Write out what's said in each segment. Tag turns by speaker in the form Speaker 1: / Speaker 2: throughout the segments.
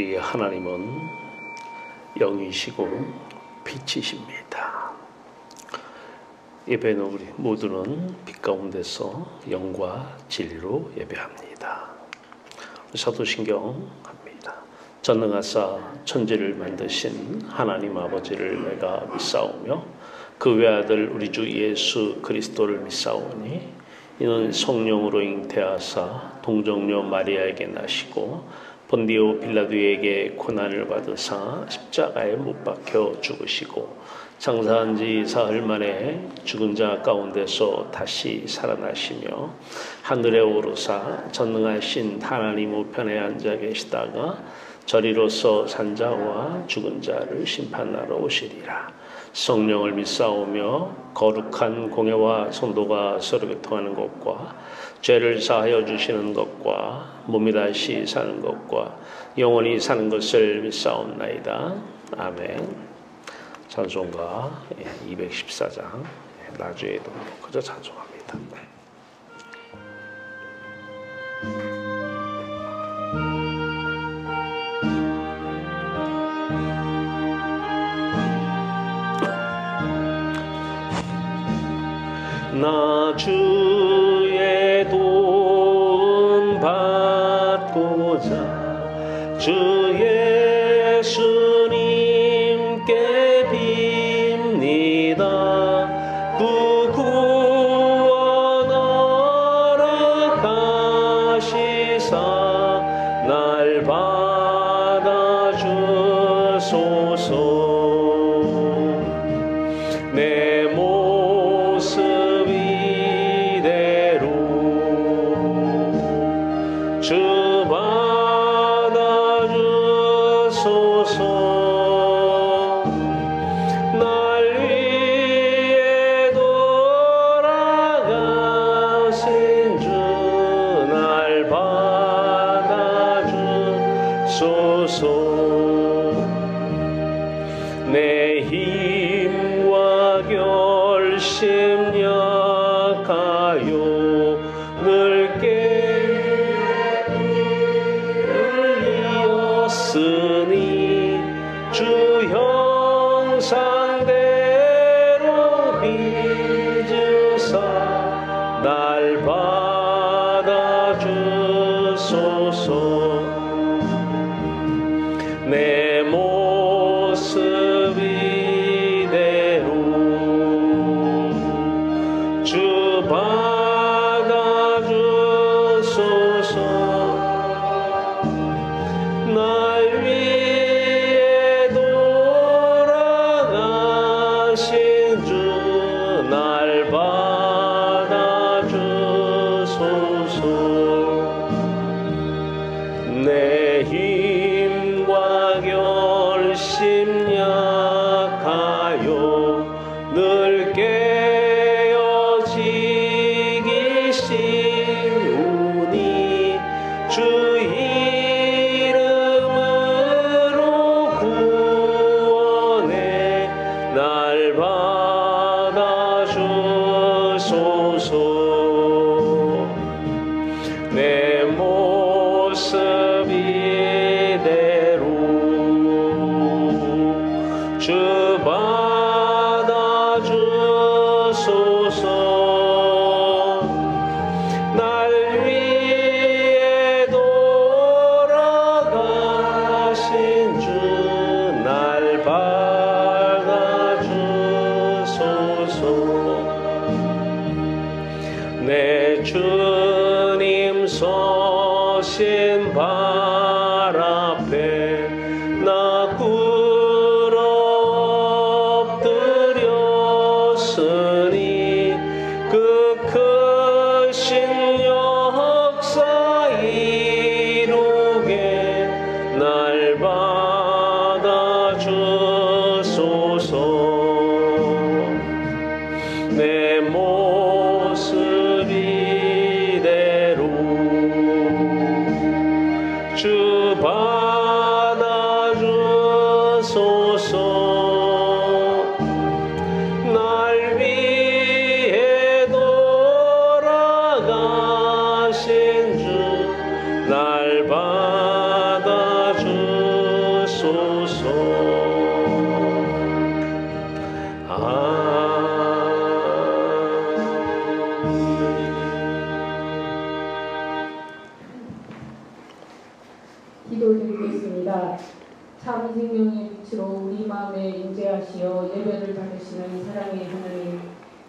Speaker 1: 우리 하나님은 영이시고 빛이십니다. 예배는 우리 모두는 빛 가운데서 영과 진리로 예배합니다. 사도신경합니다. 전능하사 천지를 만드신 하나님 아버지를 내가 믿사오며 그 외아들 우리 주 예수 그리스도를 믿사오니 이는 성령으로 잉태하사 동정녀 마리아에게 나시고 본디오 빌라도에게 고난을 받으사 십자가에 못 박혀 죽으시고 장사한 지 사흘 만에 죽은 자 가운데서 다시 살아나시며 하늘에 오르사 전능하신 하나님 우편에 앉아 계시다가 저리로서 산자와 죽은 자를 심판하러 오시리라. 성령을 믿사오며 거룩한 공예와 성도가 서로 교통하는 것과 죄를 사하여 주시는 것과 몸이 다시 사는 것과 영원히 사는 것을 믿사옵나이다. 아멘. 찬송가 214장 나주에도 그저 찬송합니다. 나 주의 도움 받고자 주 예수님께 빕니다. 그 구원 허락하시사 날 받아주소서. 내 모습 주 받아주소서. 날 위해 돌아가신 주 날 받아주소서. 내 힘과 결심 약하여 늘 쓰니 주 형상대로 빚으사 날 받아주소서. 내 모습 이대로 주 받아주소서. 날 위해 돌아가신 주 날 받아주소서. 내 힘과 결심 약하여 늘 깨어지기 쉬우니 주 날 받아주소서. 내 모습 이대로 주 받아주소서. 날 위해 돌아가신 주 날 내 주님 서신 발 앞에 나 꿇어 엎드렸으니 그 크신 역사 이루게 날 받아주소서. 내 모습 이대로 주 받아주소서. 날 위해 돌아가신 주 날 받아주소서.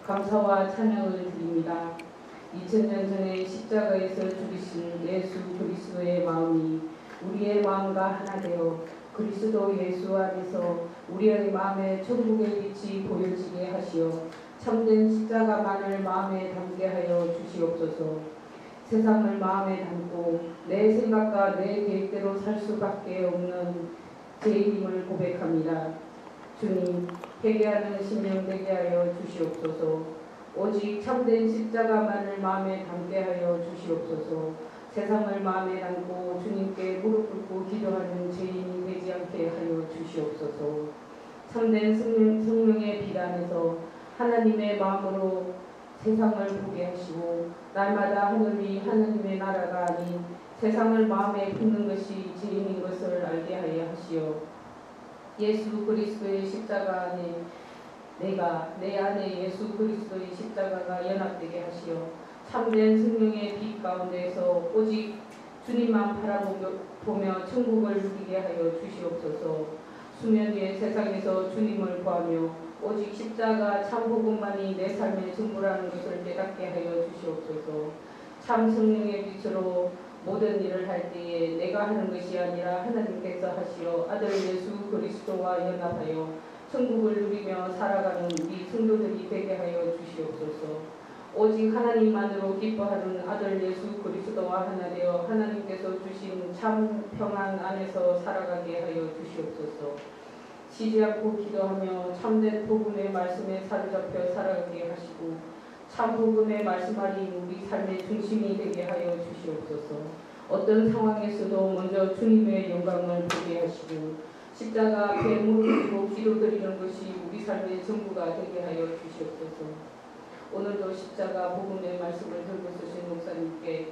Speaker 2: 감사와 찬양을 드립니다. 2000년 전에 십자가에서 죽으신 예수 그리스도의 마음이 우리의 마음과 하나 되어 그리스도 예수 안에서 우리의 마음에 천국의 빛이 보여지게 하시어 참된 십자가만을 마음에 담게 하여 주시옵소서. 세상을 마음에 담고 내 생각과 내 계획대로 살 수밖에 없는 죄인임을 고백합니다. 주님, 회개하는 심령 되게 하여 주시옵소서. 오직 참된 십자가만을 마음에 담게 하여 주시옵소서. 세상을 마음에 담고 주님께 무릎 꿇고 기도하는 죄인이 되지 않게 하여 주시옵소서. 참된 성령의 빛 안에서 하나님의 마음으로 세상을 보게 하시고 날마다 하늘이 하나님의 나라가 아닌 세상을 마음에 품는 것이 죄인인 것을 알게 하여 하시어 예수 그리스도의 십자가 안에 내 안에 예수 그리스도의 십자가가 연합되게 하시어 참된 성령의 빛 가운데서 오직 주님만 바라보며 천국을 누리게 하여 주시옵소서. 수면 위의 세상에서 주님을 구하며 오직 십자가 참 복음만이 내 삶의 전부라는 것을 깨닫게 하여 주시옵소서. 참 성령의 빛으로 모든 일을 할 때에 내가 하는 것이 아니라 하나님께서 하시어 아들 예수 그리스도와 연합하여 천국을 누리며 살아가는 우리 성도들이 되게 하여 주시옵소서. 오직 하나님만으로 기뻐하는 아들 예수 그리스도와 하나 되어 하나님께서 주신 참 평안 안에서 살아가게 하여 주시옵소서. 쉬지 않고 기도하며 참된 복음의 말씀에 사로잡혀 살아가게 하시고 참 복음의 말씀만이 우리 삶의 중심이 되게 하여 주시옵소서. 어떤 상황에서도 먼저 주님의 영광을 보게 하시고 십자가 앞에 무릎 꿇고 기도드리는 것이 우리 삶의 전부가 되게 하여 주시옵소서. 오늘도 십자가 복음의 말씀을 들고 서신 목사님께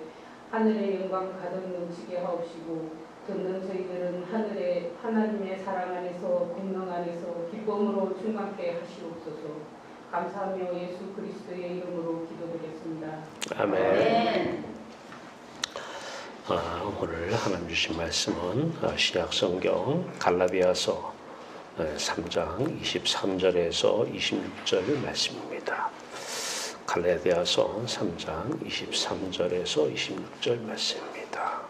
Speaker 2: 하늘의 영광 가득 넘치게 하옵시고 듣는 저희들은 하늘의 하나님의 사랑 안에서 권능 안에서 기쁨으로 충만케 하시옵소서. 감사하며 예수 그리스도의 이름으로 기도드렸습니다.
Speaker 1: 아멘. 오늘 하나님 주신 말씀은 신약 성경 갈라디아서 3장 23절에서 26절 말씀입니다. 갈라디아서 3장 23절에서 26절 말씀입니다.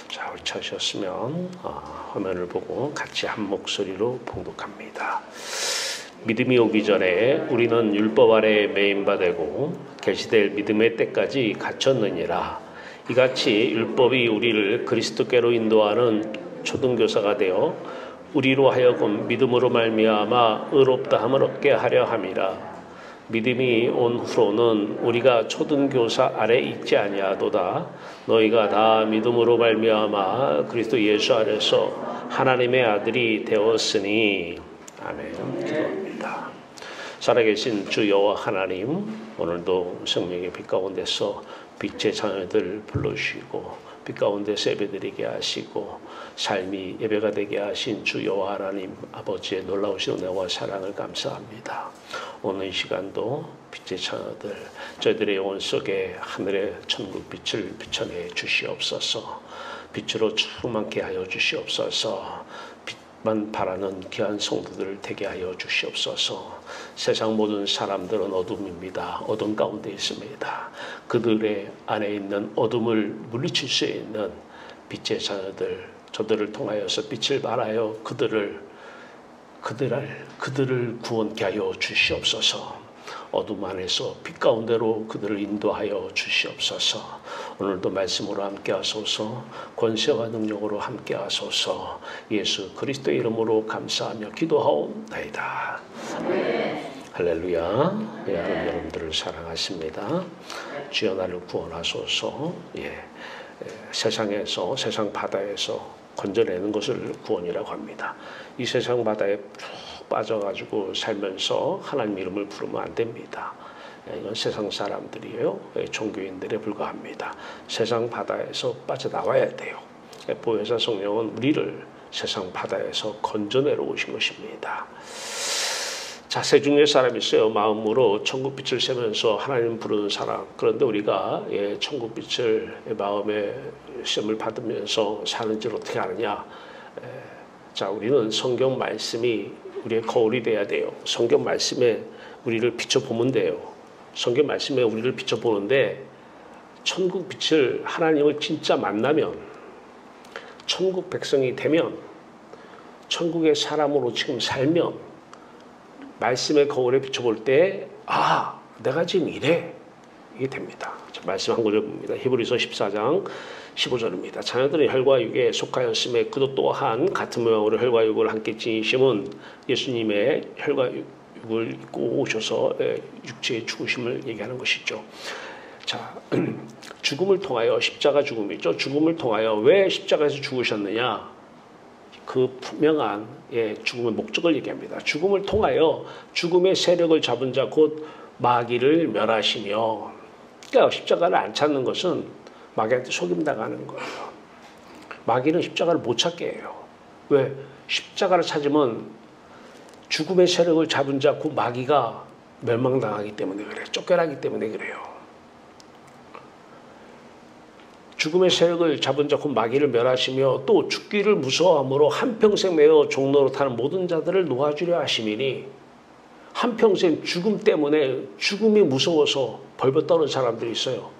Speaker 1: 자, 우리 찾으셨으면 화면을 보고 같이 한 목소리로 봉독합니다. 믿음이 오기 전에 우리는 율법 아래에 매인바 되고 계시될 믿음의 때까지 갇혔느니라. 이같이 율법이 우리를 그리스도께로 인도하는 초등교사가 되어 우리로 하여금 믿음으로 말미암아 의롭다함을 얻게 하려 함이라. 믿음이 온 후로는 우리가 초등교사 아래 있지 아니하도다. 너희가 다 믿음으로 말미암아 그리스도 예수 안에서 하나님의 아들이 되었으니. 아멘. 기도합니다. 살아계신 주 여호와 하나님, 오늘도 생명의 빛 가운데서 빛의 자녀들 불러주시고 빛 가운데서 예배드리게 하시고 삶이 예배가 되게 하신 주 여호와 하나님 아버지의 놀라우신 은혜와 사랑을 감사합니다. 오늘 이 시간도 빛의 자녀들 저희들의 영혼 속에 하늘의 천국 빛을 비춰내 주시옵소서. 빛으로 충만케 하여 주시옵소서. 만 바라는 귀한 성도들 되게 하여 주시옵소서. 세상 모든 사람들은 어둠입니다. 어둠 가운데 있습니다. 그들의 안에 있는 어둠을 물리칠 수 있는 빛의 자녀들, 저들을 통하여서 빛을 발하여 그들을 구원케 하여 주시옵소서. 어둠 안에서 빛 가운데로 그들을 인도하여 주시옵소서. 오늘도 말씀으로 함께 하소서. 권세와 능력으로 함께 하소서. 예수 그리스도의 이름으로 감사하며 기도하옵나이다. 할렐루야. 여러분들을 사랑하십니다. 주여 나를 구원하소서. 세상에서 세상 바다에서 건져내는 것을 구원이라고 합니다. 이 세상 바다에 빠져가지고 살면서 하나님 이름을 부르면 안 됩니다. 이건 세상 사람들이에요. 종교인들에 불과합니다. 세상 바다에서 빠져나와야 돼요. 보혜사 성령은 우리를 세상 바다에서 건져내러 오신 것입니다. 자, 세 중에 사람이 있어요. 마음으로 천국빛을 세면서 하나님 부르는 사람. 그런데 우리가 천국빛을 마음의 시험을 받으면서 사는지 어떻게 하느냐. 자, 우리는 성경 말씀이 우리의 거울이 돼야 돼요. 성경 말씀에 우리를 비춰보면 돼요. 성경 말씀에 우리를 비춰보는데 천국 빛을 하나님을 진짜 만나면 천국 백성이 되면 천국의 사람으로 지금 살면 말씀의 거울에 비춰볼 때 내가 지금 이래. 이게 됩니다. 말씀 한 구절 봅니다. 히브리서 14장 15절입니다. 자녀들은 혈과 육에 속하였음에 그도 또한 같은 모양으로 혈과 육을 함께 지니심은 예수님의 혈과 육을 입고 오셔서 육체의 죽으심을 얘기하는 것이죠. 자, 죽음을 통하여 십자가 죽음이죠. 죽음을 통하여 왜 십자가에서 죽으셨느냐? 그 분명한 죽음의 목적을 얘기합니다. 죽음을 통하여 죽음의 세력을 잡은 자 곧 마귀를 멸하시며, 그러니까 십자가를 안 찾는 것은 마귀한테 속임당하는 거예요. 마귀는 십자가를 못 찾게 해요. 왜? 십자가를 찾으면 죽음의 세력을 잡은 자 곧 마귀가 멸망당하기 때문에 그래요. 쫓겨나기 때문에 그래요. 죽음의 세력을 잡은 자 곧 마귀를 멸하시며 또 죽기를 무서워함으로 한평생 매어 종로로 타는 모든 자들을 놓아주려 하심이니, 한평생 죽음 때문에 죽음이 무서워서 벌벌 떠는 사람들이 있어요.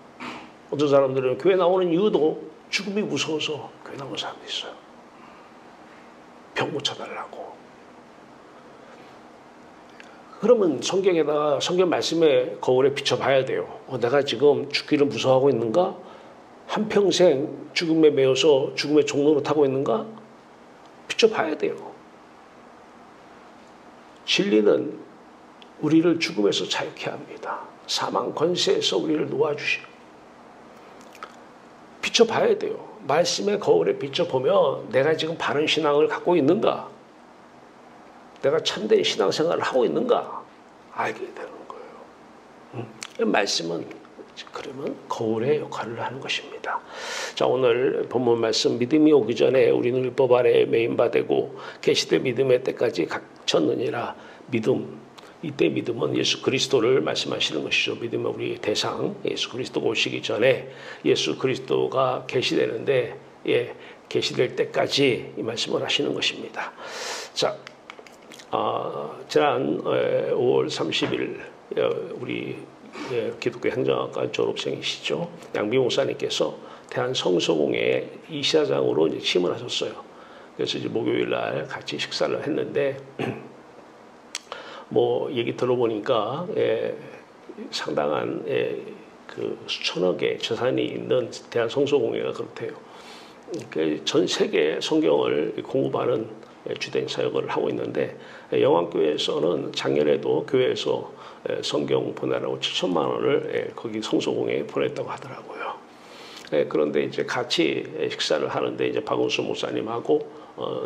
Speaker 1: 어떤 사람들은 교회 나오는 이유도 죽음이 무서워서 교회 나오는 사람도 있어요. 병 고쳐달라고. 그러면 성경에다가 성경 말씀의 거울에 비춰봐야 돼요. 내가 지금 죽기를 무서워하고 있는가? 한평생 죽음에 매여서 죽음의 종로로 타고 있는가? 비춰봐야 돼요. 진리는 우리를 죽음에서 자유케 합니다. 사망 권세에서 우리를 놓아주시오. 비춰봐야 돼요. 말씀의 거울에 비춰보면 내가 지금 바른 신앙을 갖고 있는가? 내가 참된 신앙생활을 하고 있는가? 알게 되는 거예요. 말씀은 그러면 거울의 역할을 하는 것입니다. 자, 오늘 본문 말씀, 믿음이 오기 전에 우리는 율법 아래에 매인바되고 계시되 믿음의 때까지 갇혔느니라. 믿음, 이때 믿음은 예수 그리스도를 말씀하시는 것이죠. 믿음은 우리 대상, 예수 그리스도가 오시기 전에 예수 그리스도가 계시되는데, 계시될 때까지 이 말씀을 하시는 것입니다. 자, 지난 5월 30일 우리 기독교 행정학과 졸업생이시죠. 양비 목사님께서 대한성서공회 이사장으로 이제 취임을 하셨어요. 그래서 이제 목요일 날 같이 식사를 했는데, 뭐 얘기 들어보니까 상당한 그 수천억의 재산이 있는 대한성서공회가 그렇대요. 전 세계 성경을 공급하는 주된 사역을 하고 있는데, 영암교회에서는 작년에도 교회에서 성경 보내라고 7천만 원을 거기 성서공회에 보냈다고 하더라고요. 그런데 이제 같이 식사를 하는데, 이제 박은수 목사님하고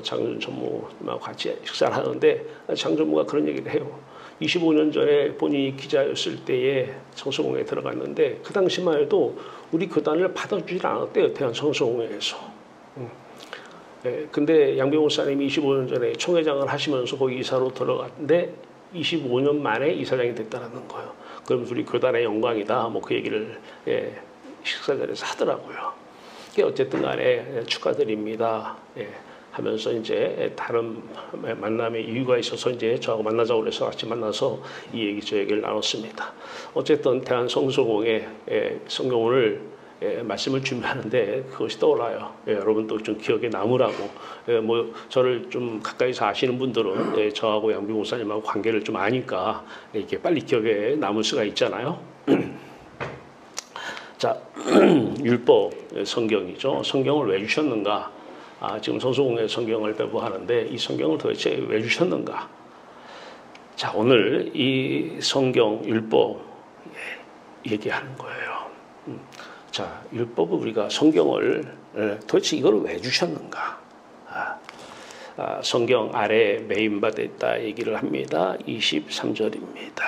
Speaker 1: 장준 전무님하고 같이 식사를 하는데, 장 전무가 그런 얘기를 해요. 25년 전에 본인이 기자였을 때에 성서공회에 들어갔는데, 그 당시만 해도 우리 교단을 받아주질 않았대요. 대한성서공회에서. 근데 양병 목사님이 25년 전에 총회장을 하시면서 거기 이사로 들어갔는데 25년 만에 이사장이 됐다는 거예요. 그럼 우리 교단의 영광이다. 뭐 그 얘기를 식사 자리에서 하더라고요. 어쨌든 간에 축하드립니다. 하면서 이제 다른 만남의 이유가 있어서 이제 저하고 만나자고 그래서 같이 만나서 이 얘기 저 얘기를 나눴습니다. 어쨌든 대한성서공회 성경을 말씀을 준비하는데 그것이 떠올라요. 여러분도 좀 기억에 남으라고. 뭐 저를 좀 가까이서 아시는 분들은 저하고 양비 목사님하고 관계를 좀 아니까 이렇게 빨리 기억에 남을 수가 있잖아요. 자, 율법 성경이죠. 성경을 왜 주셨는가? 지금 성서공회 성경을 배부하는데 이 성경을 도대체 왜 주셨는가? 자, 오늘 이 성경 율법 얘기하는 거예요. 자, 율법은 우리가 성경을 도대체 이걸 왜 주셨는가? 성경 아래에 매인받았다 얘기를 합니다. 23절입니다.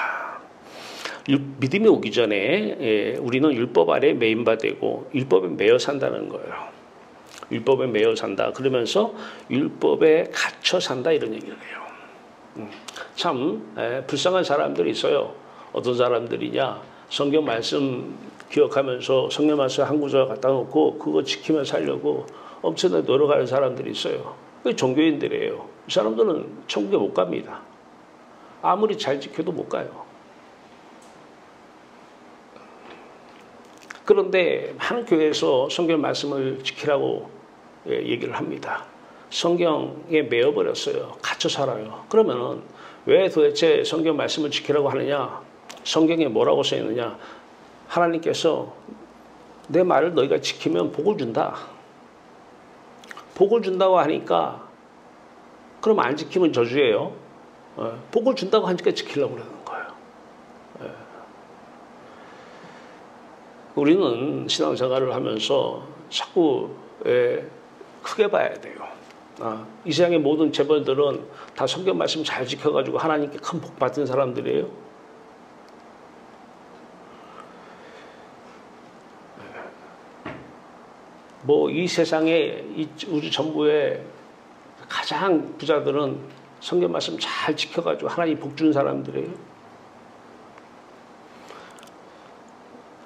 Speaker 1: 믿음이 오기 전에 우리는 율법 아래에 매인받고 율법에 매여 산다는 거예요. 율법에 매여 산다. 그러면서 율법에 갇혀 산다 이런 얘기를 해요. 참 불쌍한 사람들이 있어요. 어떤 사람들이냐? 성경 말씀 기억하면서 성경 말씀 한 구절 갖다 놓고 그거 지키며 살려고 엄청나게 노력하는 사람들이 있어요. 그게 종교인들이에요. 이 사람들은 천국에 못 갑니다. 아무리 잘 지켜도 못 가요. 그런데 많은 교회에서 성경 말씀을 지키라고 얘기를 합니다. 성경에 매여버렸어요. 갇혀 살아요. 그러면은 왜 도대체 성경 말씀을 지키라고 하느냐? 성경에 뭐라고 써 있느냐? 하나님께서 내 말을 너희가 지키면 복을 준다. 복을 준다고 하니까 그럼 안 지키면 저주예요. 복을 준다고 하니까 지키려고 그러는 거예요. 우리는 신앙생활을 하면서 자꾸 크게 봐야 돼요. 이 세상의 모든 재벌들은 다 성경 말씀 잘 지켜가지고 하나님께 큰 복 받은 사람들이에요. 뭐 이 세상에 이 우주 전부의 가장 부자들은 성경 말씀 잘 지켜가지고 하나님 복 주는 사람들이에요.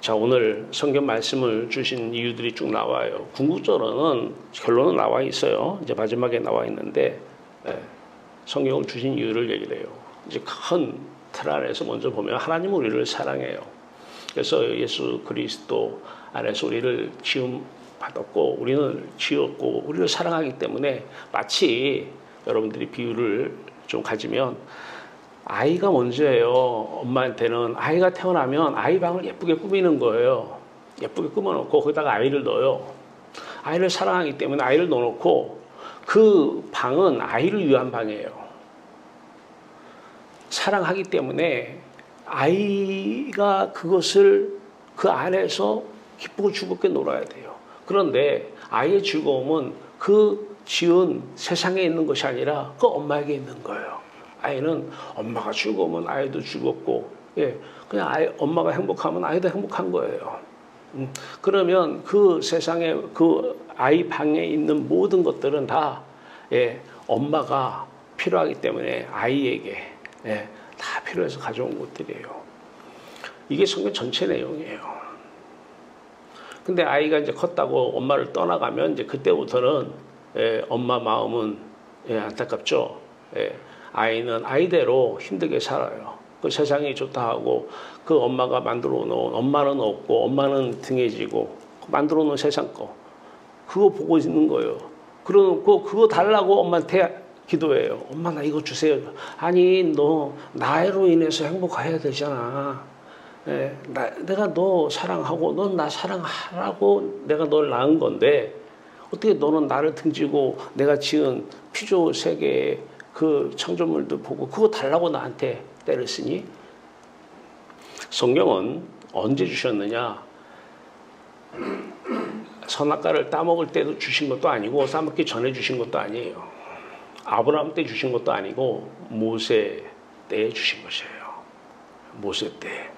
Speaker 1: 자, 오늘 성경 말씀을 주신 이유들이 쭉 나와요. 궁극적으로는 결론은 나와 있어요. 이제 마지막에 나와 있는데 성경을 주신 이유를 얘기를 해요. 이제 큰 틀 안에서 먼저 보면 하나님은 우리를 사랑해요. 그래서 예수 그리스도 안에서 우리를 지음 받았고 우리는 지었고 우리를 사랑하기 때문에 마치 여러분들이 비유를 좀 가지면 아이가 먼저예요. 엄마한테는 아이가 태어나면 아이 방을 예쁘게 꾸미는 거예요. 예쁘게 꾸며놓고 거기다가 아이를 넣어요. 아이를 사랑하기 때문에 아이를 넣어놓고 그 방은 아이를 위한 방이에요. 사랑하기 때문에 아이가 그것을 그 안에서 기쁘고 즐겁게 놀아야 돼요. 그런데 아이의 즐거움은 그 지은 세상에 있는 것이 아니라 그 엄마에게 있는 거예요. 아이는 엄마가 즐거우면 아이도 즐겁고, 그냥 엄마가 행복하면 아이도 행복한 거예요. 그러면 그 세상에 그 아이 방에 있는 모든 것들은 다 엄마가 필요하기 때문에 아이에게 다 필요해서 가져온 것들이에요. 이게 성경 전체 내용이에요. 근데 아이가 이제 컸다고 엄마를 떠나가면 이제 그때부터는 엄마 마음은 안타깝죠. 아이는 아이대로 힘들게 살아요. 그 세상이 좋다 하고 그 엄마가 만들어 놓은 엄마는 없고 엄마는 등해지고 만들어 놓은 세상 거 그거 보고 있는 거예요. 그러고 그거 달라고 엄마한테 기도해요. 엄마 나 이거 주세요. 아니 너 나로 인해서 행복해야 되잖아. 내가 너 사랑하고 넌 나 사랑하라고 내가 널 낳은 건데 어떻게 너는 나를 등지고 내가 지은 피조 세계의 그 창조물도 보고 그거 달라고 나한테 때를 쓰니? 성경은 언제 주셨느냐? 선악과를 따먹을 때도 주신 것도 아니고 따먹기 전에 주신 것도 아니에요. 아브라함 때 주신 것도 아니고 모세 때 주신 것이에요. 모세 때.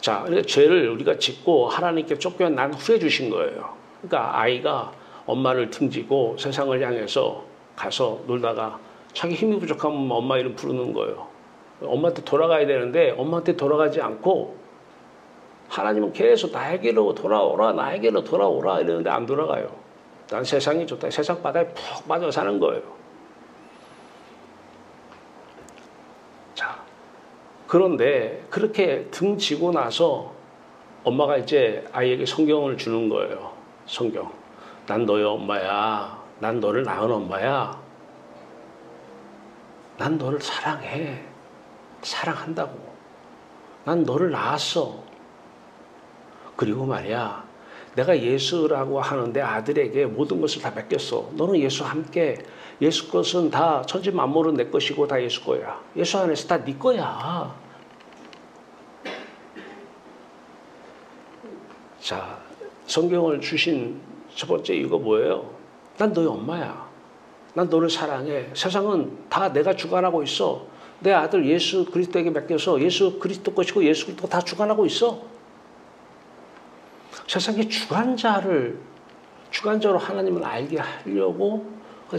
Speaker 1: 자, 죄를 우리가 짓고 하나님께 쫓겨난 후에 주신 거예요. 그러니까 아이가 엄마를 등지고 세상을 향해서 가서 놀다가 자기 힘이 부족하면 엄마 이름 부르는 거예요. 엄마한테 돌아가야 되는데 엄마한테 돌아가지 않고 하나님은 계속 나에게로 돌아오라 나에게로 돌아오라 이러는데 안 돌아가요. 난 세상이 좋다. 세상 바다에 푹 빠져 사는 거예요. 자, 그런데 그렇게 등지고 나서 엄마가 이제 아이에게 성경을 주는 거예요. 성경. 난 너의 엄마야. 난 너를 낳은 엄마야. 난 너를 사랑해. 사랑한다고. 난 너를 낳았어. 그리고 말이야. 내가 예수라고 하는 내 아들에게 모든 것을 다 맡겼어. 너는 예수와 함께 예수 것은 다 천지 만물은 내 것이고 다 예수 거야. 예수 안에서 다 네 거야. 자, 성경을 주신 첫 번째 이유가 뭐예요? 난 너의 엄마야. 난 너를 사랑해. 세상은 다 내가 주관하고 있어. 내 아들 예수 그리스도에게 맡겨서 예수 그리스도 것이고 예수 그리스도가 다 주관하고 있어. 세상의 주관자로 하나님을 알게 하려고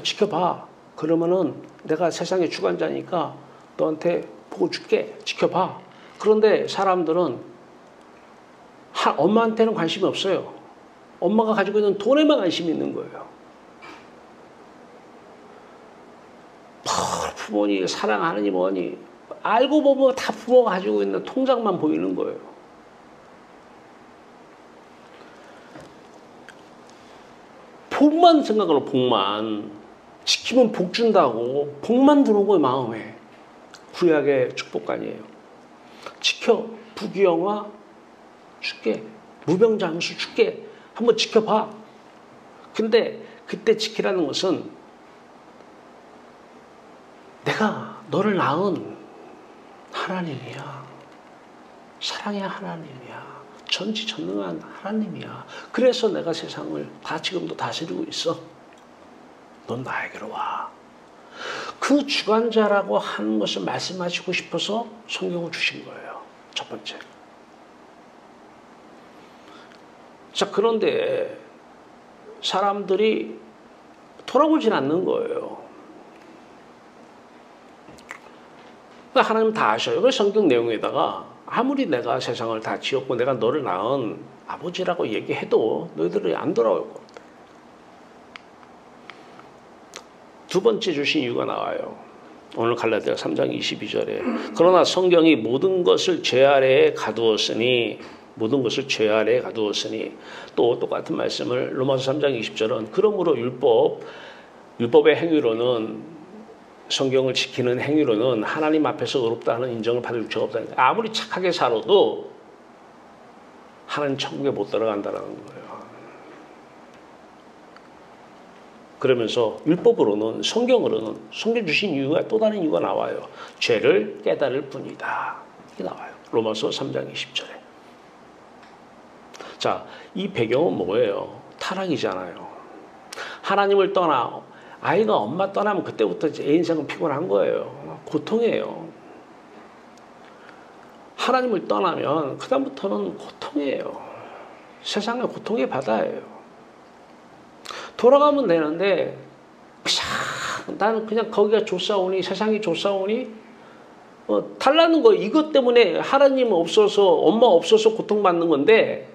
Speaker 1: 지켜봐. 그러면은 내가 세상의 주관자니까 너한테 보고 줄게. 지켜봐. 그런데 사람들은 엄마한테는 관심이 없어요. 엄마가 가지고 있는 돈에만 관심이 있는 거예요. 부모니 사랑하느니 뭐니 알고 보면 다 부모가 가지고 있는 통장만 보이는 거예요. 복만 생각하고 복만. 지키면 복 준다고. 복만 들어오고 마음에. 구약의 축복관이에요. 지켜. 부귀영화 줄게. 무병장수 줄게. 한번 지켜봐. 근데 그때 지키라는 것은 내가 너를 낳은 하나님이야. 사랑의 하나님이야. 전지전능한 하나님이야. 그래서 내가 세상을 다 지금도 다스리고 있어. 넌 나에게로 와. 그 주관자라고 하는 것을 말씀하시고 싶어서 성경을 주신 거예요. 첫 번째. 자, 그런데 사람들이 돌아보진 않는 거예요. 그러니까 하나님 다 아셔요. 그 성경 내용에다가 아무리 내가 세상을 다 지었고 내가 너를 낳은 아버지라고 얘기해도 너희들이 안 돌아올 겁니다. 두 번째 주신 이유가 나와요. 오늘 갈라디아 3장 22절에 그러나 성경이 모든 것을 죄 아래에 가두었으니 모든 것을 죄 아래에 가두었으니 또 똑같은 말씀을 로마서 3장 20절은 그러므로 율법의 행위로는 성경을 지키는 행위로는 하나님 앞에서 의롭다 하는 인정을 받을 유치가 없다. 아무리 착하게 살아도 하나님 천국에 못 들어간다는 거예요. 그러면서 율법으로는 성경으로는 성경 주신 이유가 또 다른 이유가 나와요. 죄를 깨달을 뿐이다. 이게 나와요. 로마서 3장 20절에. 자, 이 배경은 뭐예요? 타락이잖아요. 하나님을 떠나 아이가 엄마 떠나면 그때부터 제 인생은 피곤한 거예요. 고통이에요. 하나님을 떠나면 그다음부터는 고통이에요. 세상의 고통의 바다예요. 돌아가면 되는데 나는 그냥 거기가 좋사오니 세상이 좋사오니 달라는 거예요. 이것 때문에 하나님 없어서 엄마 없어서 고통받는 건데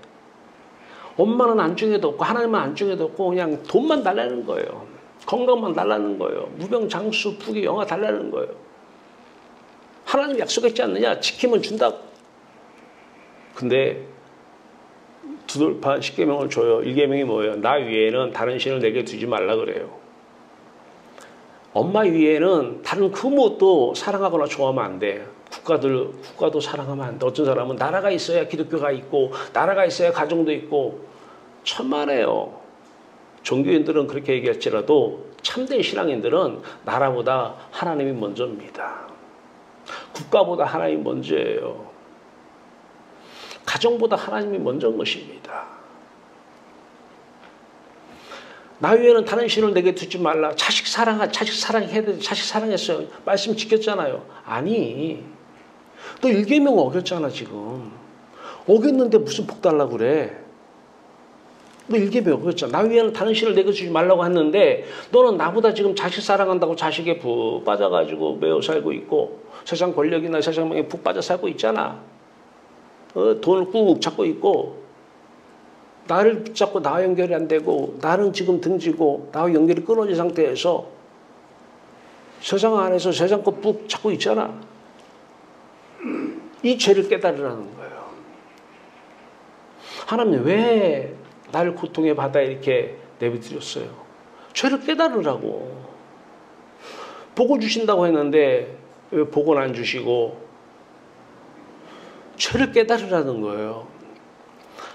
Speaker 1: 엄마는 안중에도 없고 하나님은 안중에도 없고 그냥 돈만 달라는 거예요. 건강만 달라는 거예요. 무병장수 부귀영화 달라는 거예요. 하나님 약속했지 않느냐? 지키면 준다. 근데 두돌판 10계명을 줘요. 1계명이 뭐예요? 나 위에는 다른 신을 내게 두지 말라 그래요. 엄마 위에는 다른 그 무엇도 사랑하거나 좋아하면 안 돼. 국가도 사랑하면 안 돼. 어떤 사람은 나라가 있어야 기독교가 있고 나라가 있어야 가정도 있고 천만에요. 종교인들은 그렇게 얘기할지라도 참된 신앙인들은 나라보다 하나님이 먼저입니다. 국가보다 하나님이 먼저예요. 가정보다 하나님이 먼저인 것입니다. 나 위에는 다른 신을 내게 두지 말라. 자식 사랑해야 돼. 자식 사랑했어요. 말씀 지켰잖아요. 아니, 너 1계명 어겼잖아 지금. 어겼는데 무슨 복 달라고 그래. 너 1계명 어겼잖아. 나 위에는 다른 신을 내게 주지 말라고 했는데 너는 나보다 지금 자식 사랑한다고 자식에 푹 빠져가지고 매어 살고 있고 세상 권력이나 세상 명에 푹 빠져 살고 있잖아. 돈을 꾹 잡고 있고 나를 붙잡고 나와 연결이 안 되고 나는 지금 등지고 나와 연결이 끊어진 상태에서 세상 안에서 세상 거 꾹 잡고 있잖아. 이 죄를 깨달으라는 거예요. 하나님 왜 나를 고통의 바다에 이렇게 내비두셨어요? 죄를 깨달으라고. 복을 주신다고 했는데 왜 복은 안 주시고 죄를 깨달으라는 거예요.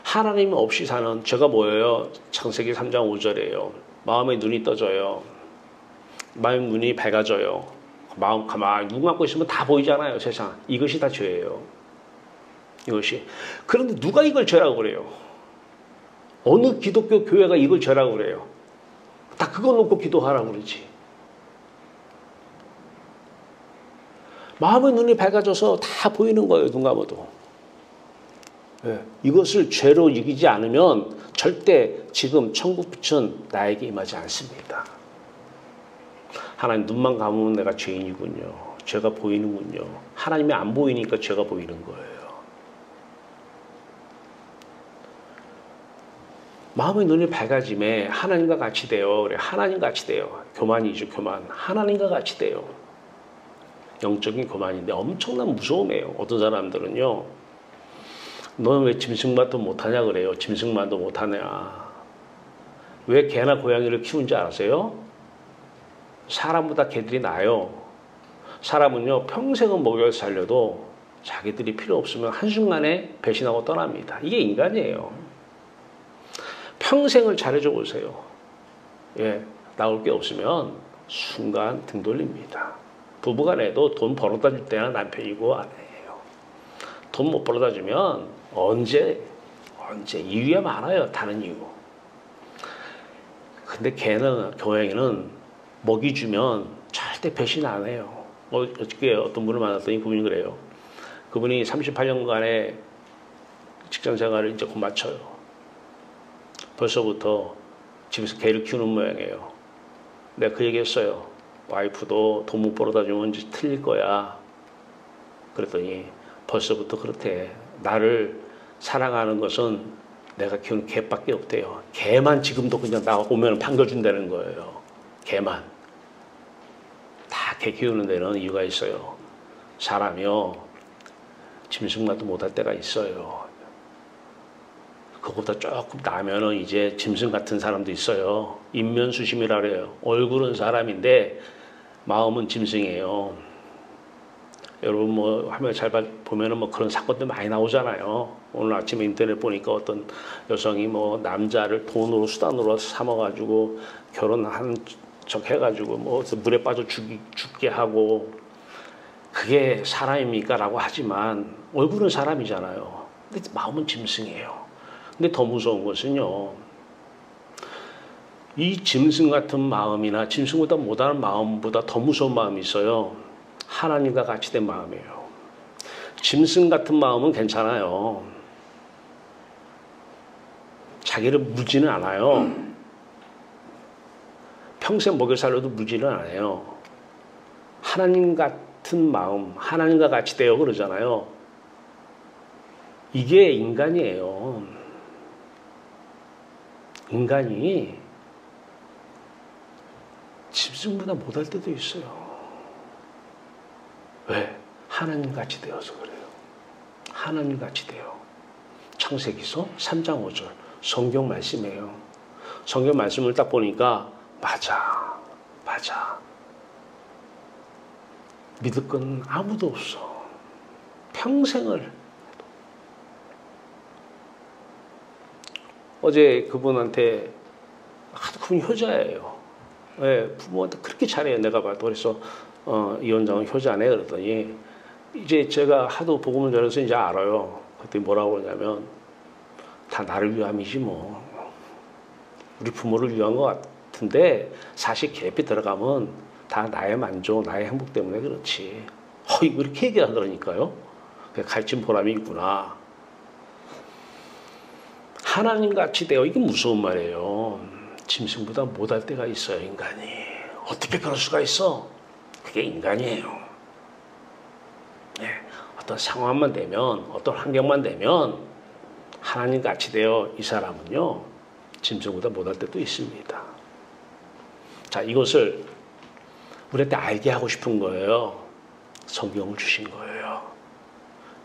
Speaker 1: 하나님 없이 사는 죄가 뭐예요? 창세기 3장 5절이에요. 마음의 눈이 떠져요. 마음의 눈이 밝아져요. 마음 가만히 눈 감고 있으면 다 보이잖아요. 세상. 이것이 다 죄예요. 이것이. 그런데 누가 이걸 죄라고 그래요? 어느 기독교 교회가 이걸 죄라고 그래요? 다 그거 놓고 기도하라고 그러지. 마음의 눈이 밝아져서 다 보이는 거예요. 눈 감아도. 네. 이것을 죄로 이기지 않으면 절대 지금 천국 빛은 나에게 임하지 않습니다. 하나님 눈만 감으면 내가 죄인이군요. 죄가 보이는군요. 하나님이 안 보이니까 죄가 보이는 거예요. 마음의 눈이 밝아짐에 하나님과 같이 돼요. 그래, 하나님 같이 돼요. 교만이죠, 교만. 하나님과 같이 돼요. 영적인 교만인데 엄청난 무서움이에요. 어떤 사람들은요. 너는 왜 짐승만도 못하냐 그래요. 짐승만도 못하냐. 왜 개나 고양이를 키운지 아세요? 사람보다 개들이 나아요. 사람은요, 평생은 먹여서 살려도 자기들이 필요 없으면 한순간에 배신하고 떠납니다. 이게 인간이에요. 평생을 잘해줘 보세요. 예, 나올 게 없으면 순간 등 돌립니다. 부부간에도 돈 벌어다 줄 때는 남편이고 아내예요. 돈 못 벌어다 주면 언제 이유야 많아요. 다른 이유. 근데 개는 고양이는 먹이 주면 절대 배신 안 해요. 어저께 어떤 분을 만났더니 그분이 그래요. 그분이 38년간의 직장 생활을 이제 곧 마쳐요. 벌써부터 집에서 개를 키우는 모양이에요. 내가 그 얘기 했어요. 와이프도 돈 못 벌어다 주면 이제 틀릴 거야. 그랬더니 벌써부터 그렇대. 나를 사랑하는 것은 내가 키우는 개밖에 없대요. 개만 지금도 그냥 나 오면 반겨준다는 거예요. 개만. 다 개 키우는 데는 이유가 있어요. 사람이요, 짐승만도 못할 때가 있어요. 그것보다 조금 나면은 이제 짐승 같은 사람도 있어요. 인면수심이라 그래요. 얼굴은 사람인데 마음은 짐승이에요. 여러분 뭐 화면 잘 보면은 뭐 그런 사건들 많이 나오잖아요. 오늘 아침에 인터넷 보니까 어떤 여성이 뭐 남자를 돈으로 수단으로 삼아가지고 결혼한 척 해가지고 뭐 물에 빠져 죽게 하고, 그게 사람입니까? 라고 하지만 얼굴은 사람이잖아요. 근데 마음은 짐승이에요. 근데 더 무서운 것은요, 이 짐승 같은 마음이나 짐승보다 못하는 마음보다 더 무서운 마음이 있어요. 하나님과 같이 된 마음이에요. 짐승 같은 마음은 괜찮아요. 자기를 물지는 않아요. 평생 먹여 살려도 물지는 않아요. 하나님 같은 마음, 하나님과 같이 되어 그러잖아요. 이게 인간이에요. 인간이 짐승보다 못할 때도 있어요. 왜? 하나님 같이 되어서 그래요. 하나님 같이 돼요. 창세기서 3장 5절 성경 말씀이에요. 성경 말씀을 딱 보니까 맞아. 믿을 건 아무도 없어. 평생을. 어제 그분한테, 그분 효자예요. 네, 부모한테 그렇게 잘해요. 내가 봐도. 그래서 이 원장은 효자네 그랬더니, 이제 제가 하도 복음을 전해서 이제 알아요. 그때 뭐라고 그러냐면, 다 나를 위함이지 뭐. 우리 부모를 위한 것 같은데 사실 깊이 들어가면 다 나의 만족, 나의 행복 때문에 그렇지. 이렇게 얘기하더라니까요. 가르친 보람이 있구나. 하나님같이 되어, 이게 무서운 말이에요. 짐승보다 못할 때가 있어요, 인간이. 어떻게 그럴 수가 있어? 그게 인간이에요. 네, 어떤 상황만 되면, 어떤 환경만 되면 하나님같이 되어 이 사람은요, 짐승보다 못할 때도 있습니다. 자, 이것을 우리한테 알게 하고 싶은 거예요. 성경을 주신 거예요.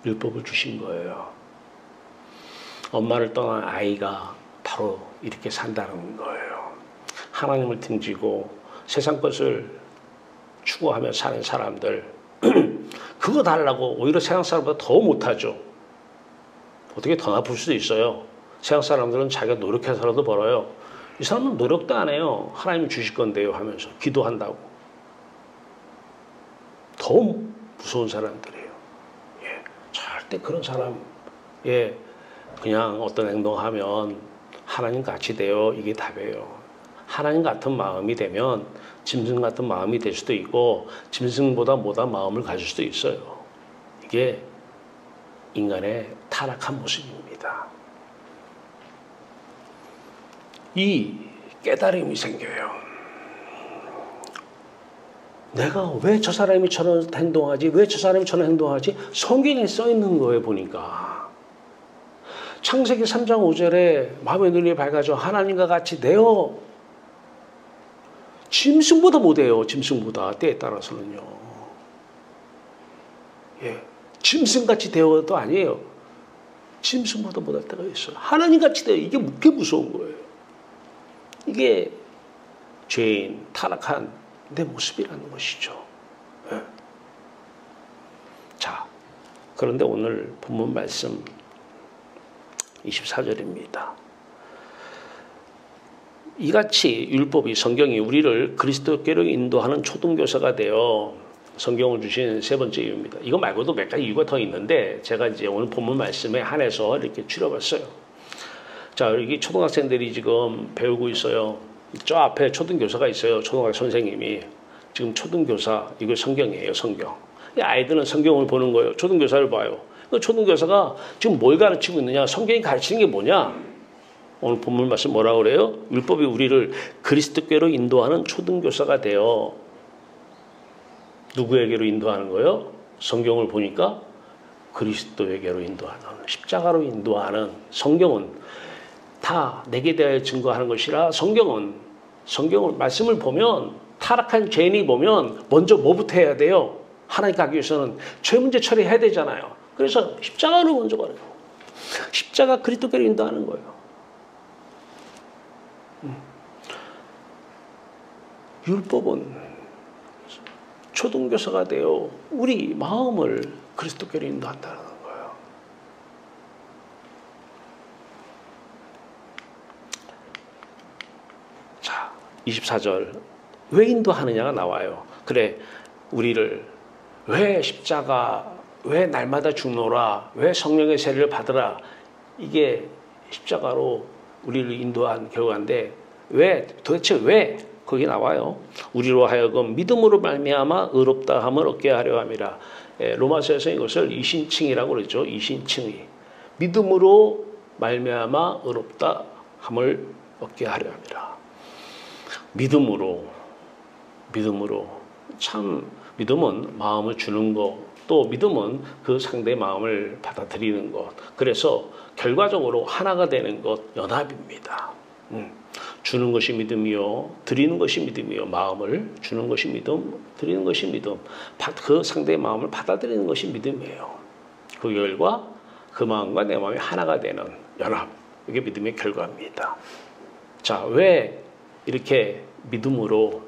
Speaker 1: 율법을 주신 거예요. 엄마를 떠난 아이가 바로 이렇게 산다는 거예요. 하나님을 등지고 세상 것을 추구하며 사는 사람들, 그거 달라고 오히려 세상 사람보다 더 못하죠. 어떻게 더 나쁠 수도 있어요. 세상 사람들은 자기가 노력해서라도 벌어요. 이 사람은 노력도 안 해요. 하나님이 주실 건데요 하면서 기도한다고. 더 무서운 사람들이에요. 예, 절대 그런 사람, 예, 그냥 어떤 행동하면 하나님 같이 돼요. 이게 답이에요. 하나님 같은 마음이 되면 짐승 같은 마음이 될 수도 있고 짐승보다 못한 마음을 가질 수도 있어요. 이게 인간의 타락한 모습입니다. 이 깨달음이 생겨요. 내가 왜 저 사람이 저런 행동하지? 왜 저 사람이 저런 행동하지? 성경에 써 있는 거예요, 보니까. 창세기 3장 5절에 마음의 눈이 밝아져 하나님과 같이 되어, 짐승보다 못해요. 짐승보다. 때에 따라서는요. 예, 짐승같이 되어도 아니에요. 짐승보다 못할 때가 있어요. 하나님같이 되어. 이게 무서운 거예요. 이게 죄인, 타락한 내 모습이라는 것이죠. 예. 자, 그런데 오늘 본문 말씀 24절입니다. 이같이 율법이, 성경이 우리를 그리스도께로 인도하는 초등교사가 되어, 성경을 주신 세 번째 이유입니다. 이거 말고도 몇 가지 이유가 더 있는데 제가 이제 오늘 본문 말씀에 한해서 이렇게 추려봤어요. 자, 여기 초등학생들이 지금 배우고 있어요. 저 앞에 초등교사가 있어요. 초등학교 선생님이. 지금 초등교사, 이거 성경이에요, 성경. 아이들은 성경을 보는 거예요. 초등교사를 봐요. 그 초등교사가 지금 뭘 가르치고 있느냐? 성경이 가르치는 게 뭐냐? 오늘 본문 말씀 뭐라고 그래요? 율법이 우리를 그리스도께로 인도하는 초등교사가 되어, 누구에게로 인도하는 거예요? 성경을 보니까 그리스도에게로 인도하는, 십자가로 인도하는. 성경은 다 내게 대하여 증거하는 것이라, 성경을 말씀을 보면, 타락한 죄인이 보면 먼저 뭐부터 해야 돼요? 하나님 가기 위해서는 죄 문제 처리해야 되잖아요. 그래서 십자가로 먼저 가는 거예요. 십자가 그리스도께로 인도하는 거예요. 율법은 초등교사가 되어 우리 마음을 그리스도께로 인도한다는 거예요. 자, 24절. 왜 인도하느냐가 나와요. 그래, 우리를 왜 십자가, 왜 날마다 죽노라, 왜 성령의 세례를 받으라, 이게 십자가로 우리를 인도한 결과인데, 왜, 도대체 왜? 거기 나와요. 우리로 하여금 믿음으로 말미암아 의롭다함을 얻게 하려 함이라. 로마서에서 이것을 이신칭이라고 그러죠. 이신칭의. 믿음으로 말미암아 의롭다함을 얻게 하려 함이라. 믿음으로. 참, 믿음은 마음을 주는 것, 또 믿음은 그 상대의 마음을 받아들이는 것. 그래서 결과적으로 하나가 되는 것, 연합입니다. 주는 것이 믿음이요, 드리는 것이 믿음이요. 마음을 주는 것이 믿음, 드리는 것이 믿음. 그 상대의 마음을 받아들이는 것이 믿음이에요. 그 결과 그 마음과 내 마음이 하나가 되는 연합. 이게 믿음의 결과입니다. 자, 왜 이렇게 믿음으로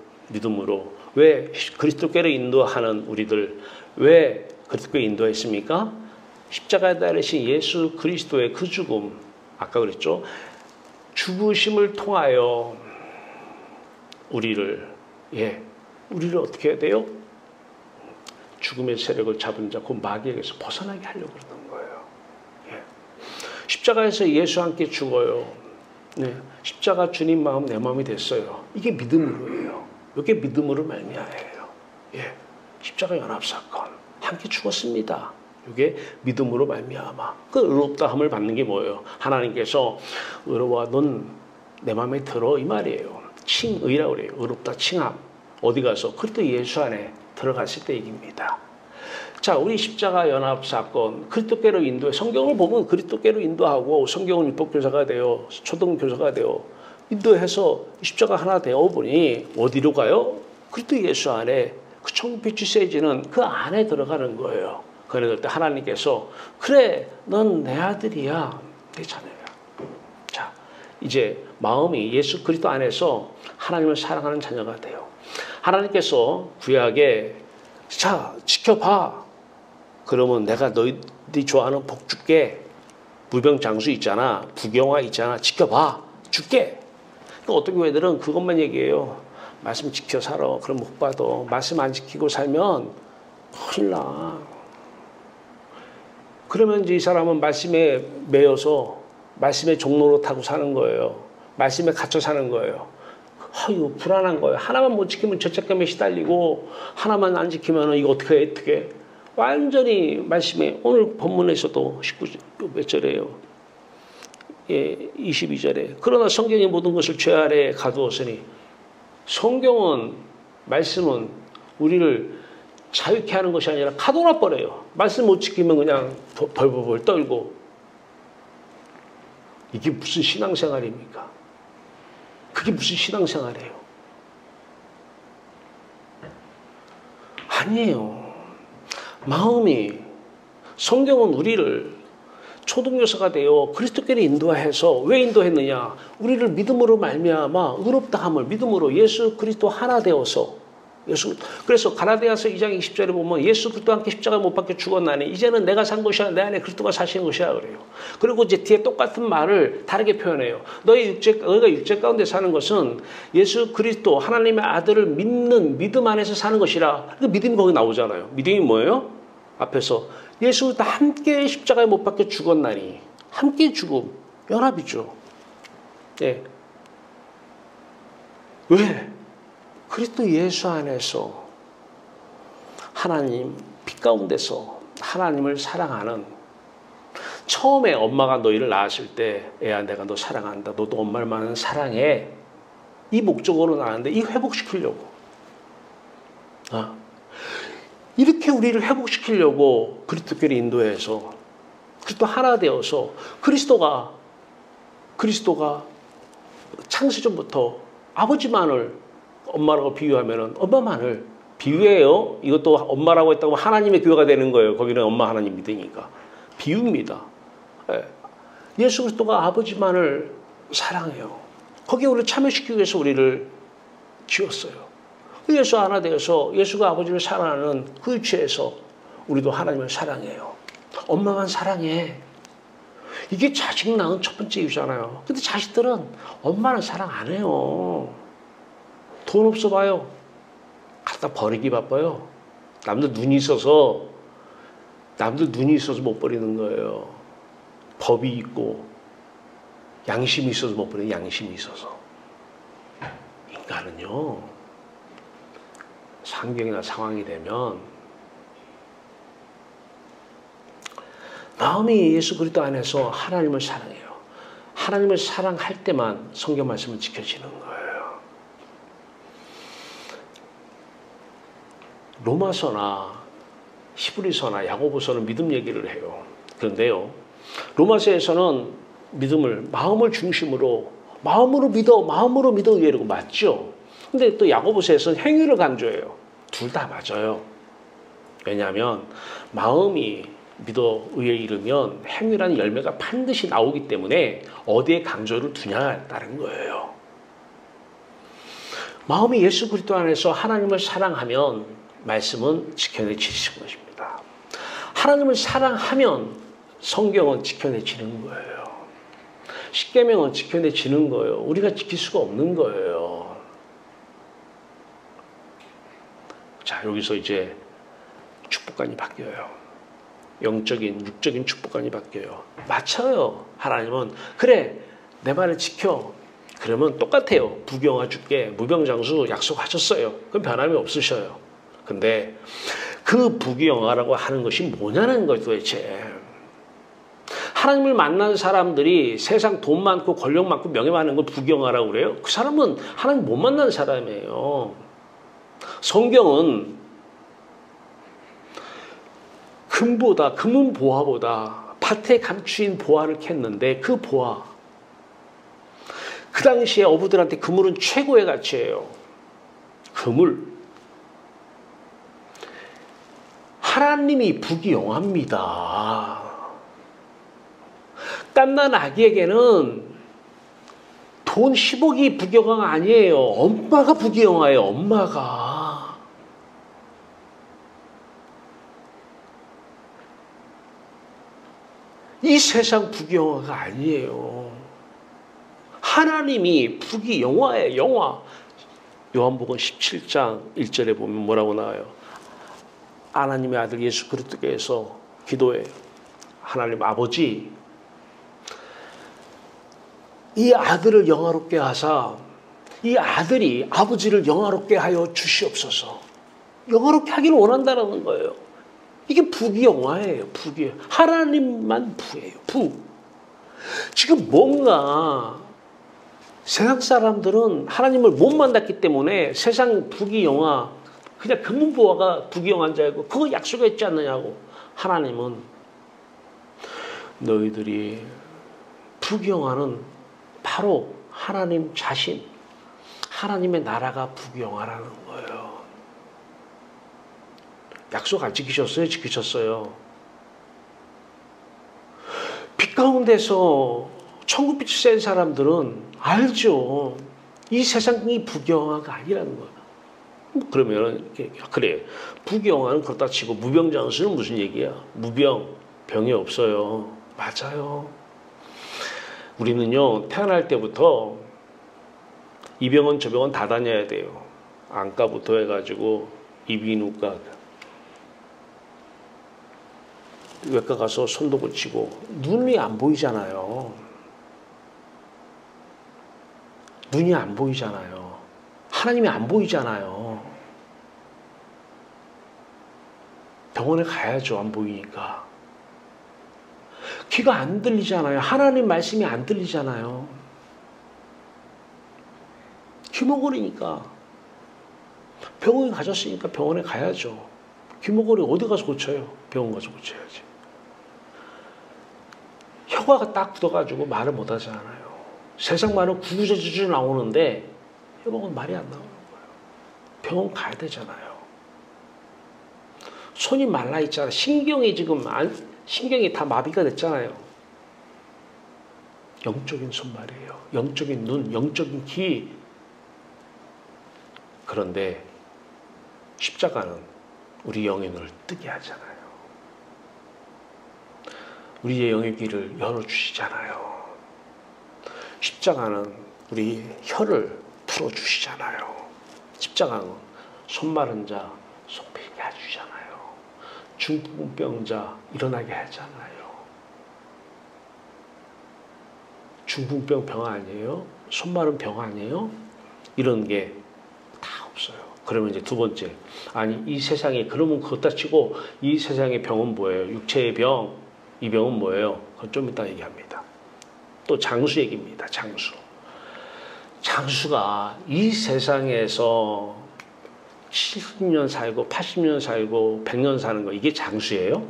Speaker 1: 왜 그리스도께로 인도하는 우리들, 왜 그리스도께 인도했습니까? 십자가에 달리신 예수 그리스도의 그 죽음, 아까 그랬죠. 죽으심을 통하여 우리를 어떻게 해야 돼요? 죽음의 세력을 잡은 자, 그 마귀에게서 벗어나게 하려고 그러는 거예요. 십자가에서 예수와 함께 죽어요. 십자가 주님 마음 내 마음이 됐어요. 이게 믿음으로예요. 이게 믿음으로 말미암아요. 십자가 연합사건 함께 죽었습니다. 이게 믿음으로 말미암아. 그 의롭다함을 받는 게 뭐예요? 하나님께서 의로워 넌 내 마음에 들어, 이 말이에요. 칭의라고 그래요. 의롭다 칭함. 어디 가서? 그리스도 예수 안에 들어갔을 때 얘기입니다. 자, 우리 십자가 연합사건, 그리스도께로 인도해. 성경을 보면 그리스도께로 인도하고, 성경은 율법교사가 되어, 초등교사가 되어 인도해서 십자가 하나 되어보니 어디로 가요? 그리스도 예수 안에 그 천국빛이 세지는 그 안에 들어가는 거예요. 그럴 때 하나님께서 그래, 넌 내 아들이야, 내 자녀야. 자, 이제 마음이 예수 그리스도 안에서 하나님을 사랑하는 자녀가 돼요. 하나님께서 구약에 자, 지켜봐. 그러면 내가 너희들이 좋아하는 복 줄게. 무병장수 있잖아, 부경화 있잖아, 지켜봐, 줄게. 그러니까 어떤 교회들은 그것만 얘기해요. 말씀 지켜 살아. 그럼 복 받아. 말씀 안 지키고 살면 큰일 나. 그러면 이제 이 사람은 말씀에 매여서 말씀의 종로로 타고 사는 거예요. 말씀에 갇혀 사는 거예요. 이거 불안한 거예요. 하나만 못 지키면 죄책감에 시달리고, 하나만 안 지키면 이거 어떻게 완전히 말씀에, 오늘 본문에서도 19절 몇 절이에요? 22절에 그러나 성경의 모든 것을 죄 아래에 가두었으니, 성경은, 말씀은 우리를 자유케 하는 것이 아니라 가둬놔 버려요. 말씀 못 지키면 그냥 벌벌 떨고. 이게 무슨 신앙생활입니까? 그게 무슨 신앙생활이에요? 아니에요. 마음이, 성경은 우리를 초등교사가 되어 그리스도께로 인도해서 왜 인도했느냐? 우리를 믿음으로 말미암아 의롭다함을 믿음으로 예수 그리스도 하나 되어서 그래서 갈라디아서 2장 20절에 보면 예수 그리스도와 함께 십자가에 못 박혀 죽었나니 이제는 내가 산 것이 아니라 내 안에 그리스도가 사시는 것이야 그래요. 그리고 이제 뒤에 똑같은 말을 다르게 표현해요. 너희가 육체 가운데 사는 것은 예수 그리스도 하나님의 아들을 믿는 믿음 안에서 사는 것이라. 그 믿음이 거기 나오잖아요. 믿음이 뭐예요? 앞에서 예수 그리스도 함께 십자가에 못 박혀 죽었나니 함께 죽음 연합이죠. 예. 왜? 그리스도 예수 안에서 하나님 빛 가운데서 하나님을 사랑하는 처음에 엄마가 너희를 낳았을 때 애야 내가 너 사랑한다. 너도 엄마를 많은 사랑해. 이 목적으로 낳았는데 이 회복시키려고. 이렇게 우리를 회복시키려고 그리스도께로 인도해서 그리스도 하나 되어서 그리스도가 창세전부터 아버지만을 엄마라고 비유하면은 엄마만을 비유해요. 이것도 엄마라고 했다고 하나님의 교회가 되는 거예요. 거기는 엄마 하나님 믿으니까. 비유입니다. 예수 그리스도가 아버지만을 사랑해요. 거기에 우리를 참여시키기 위해서 우리를 지었어요. 예수 하나 되어서 예수가 아버지를 사랑하는 그 위치에서 우리도 하나님을 사랑해요. 엄마만 사랑해. 이게 자식 낳은 첫 번째 이유잖아요. 근데 자식들은 엄마는 사랑 안 해요. 돈 없어 봐요. 갖다 버리기 바빠요. 남들 눈이 있어서 못 버리는 거예요. 법이 있고 양심이 있어서 못 버리는 양심이 있어서. 인간은요. 상경이나 상황이 되면 마음이 예수 그리스도 안에서 하나님을 사랑해요. 하나님을 사랑할 때만 성경 말씀은 지켜지는 거예요. 로마서나 히브리서나 야고보서는 믿음 얘기를 해요. 그런데요. 로마서에서는 믿음을 마음을 중심으로 마음으로 믿어 이러고 맞죠. 근데 또 야고보서에서는 행위를 강조해요. 둘 다 맞아요. 왜냐하면 마음이 믿어 의에 이르면 행위라는 열매가 반드시 나오기 때문에 어디에 강조를 두냐에 따른 거예요. 마음이 예수 그리스도 안에서 하나님을 사랑하면 말씀은 지켜내지는 것입니다. 하나님을 사랑하면 성경은 지켜내지는 거예요. 십계명은 지켜내지는 거예요. 우리가 지킬 수가 없는 거예요. 자, 여기서 이제 축복관이 바뀌어요. 육적인 축복관이 바뀌어요. 맞춰요. 하나님은 그래 내 말을 지켜. 그러면 똑같아요. 부귀영화 주께 무병장수 약속하셨어요. 그럼 변함이 없으셔요. 근데 그 부귀영화라고 하는 것이 뭐냐는 거예요 도대체. 하나님을 만난 사람들이 세상 돈 많고 권력 많고 명예 많은 걸 부귀영화라고 그래요? 그 사람은 하나님 못 만난 사람이에요. 성경은 금은 보화보다 밭에 감추인 보화를 캤는데 그 보화 그 당시에 어부들한테 그물은 최고의 가치예요. 그물 하나님이 부귀영화입니다. 깐난 아기에게는 돈 10억이 부귀영화가 아니에요. 엄마가 부귀영화예요. 엄마가. 이 세상 부귀영화가 아니에요. 하나님이 부귀영화예요. 영화. 요한복음 17장 1절에 보면 뭐라고 나와요? 하나님의 아들 예수 그리스도께서 기도해요. 하나님 아버지 이 아들을 영화롭게 하사 이 아들이 아버지를 영화롭게 하여 주시옵소서. 영화롭게 하기를 원한다는 거예요. 이게 부귀영화예요. 하나님만 부예요. 지금 뭔가 세상 사람들은 하나님을 못 만났기 때문에 세상 부귀영화 그냥 금은보화가 부귀영화인 줄 알고 그거 약속했지 않느냐고. 하나님은 너희들이 부귀영화는 바로 하나님 자신 하나님의 나라가 부귀영화라는 거예요. 약속 안 지키셨어요? 지키셨어요. 빛 가운데서 천국빛이 센 사람들은 알죠. 이 세상이 부경화가 아니라는 거야. 그러면 그래, 부경화는 그렇다 치고 무병장수는 무슨 얘기야? 무병, 병이 없어요. 맞아요. 우리는요, 태어날 때부터 이 병원 저 병원 다 다녀야 돼요. 안과부터 해가지고 이비인후과, 외과 가서 손도 고치고. 눈이 안 보이잖아요. 눈이 안 보이잖아요. 하나님이 안 보이잖아요. 병원에 가야죠. 안 보이니까. 귀가 안 들리잖아요. 하나님 말씀이 안 들리잖아요. 귀머거리니까. 병원에 가셨으니까 병원에 가야죠. 귀머거리 어디 가서 고쳐요? 병원 가서 고쳐야지. 혀가 딱 굳어가지고 말을 못 하잖아요. 세상 말은 구구절절 나오는데 혀먹은 말이 안 나오는 거예요. 병원 가야 되잖아요. 손이 말라 있잖아요. 신경이 다 마비가 됐잖아요. 영적인 손말이에요. 영적인 눈, 영적인 귀. 그런데 십자가는 우리 영의 눈을 뜨게 하잖아요. 우리의 영의 귀를 열어주시잖아요. 십자가는 우리 혀를 풀어주시잖아요. 십자가는 손 마른 자 손 펴게 해주잖아요. 중풍병자 일어나게 하잖아요. 중풍병 병 아니에요? 손 마른 병 아니에요? 이런 게 다 없어요. 그러면 이제 두 번째, 아니 이 세상에, 그러면 그것다 치고 이 세상의 병은 뭐예요? 육체의 병, 이 병은 뭐예요? 그건 좀 이따 얘기합니다. 또 장수 얘기입니다. 장수. 장수가 이 세상에서 70년 살고 80년 살고 100년 사는 거, 이게 장수예요?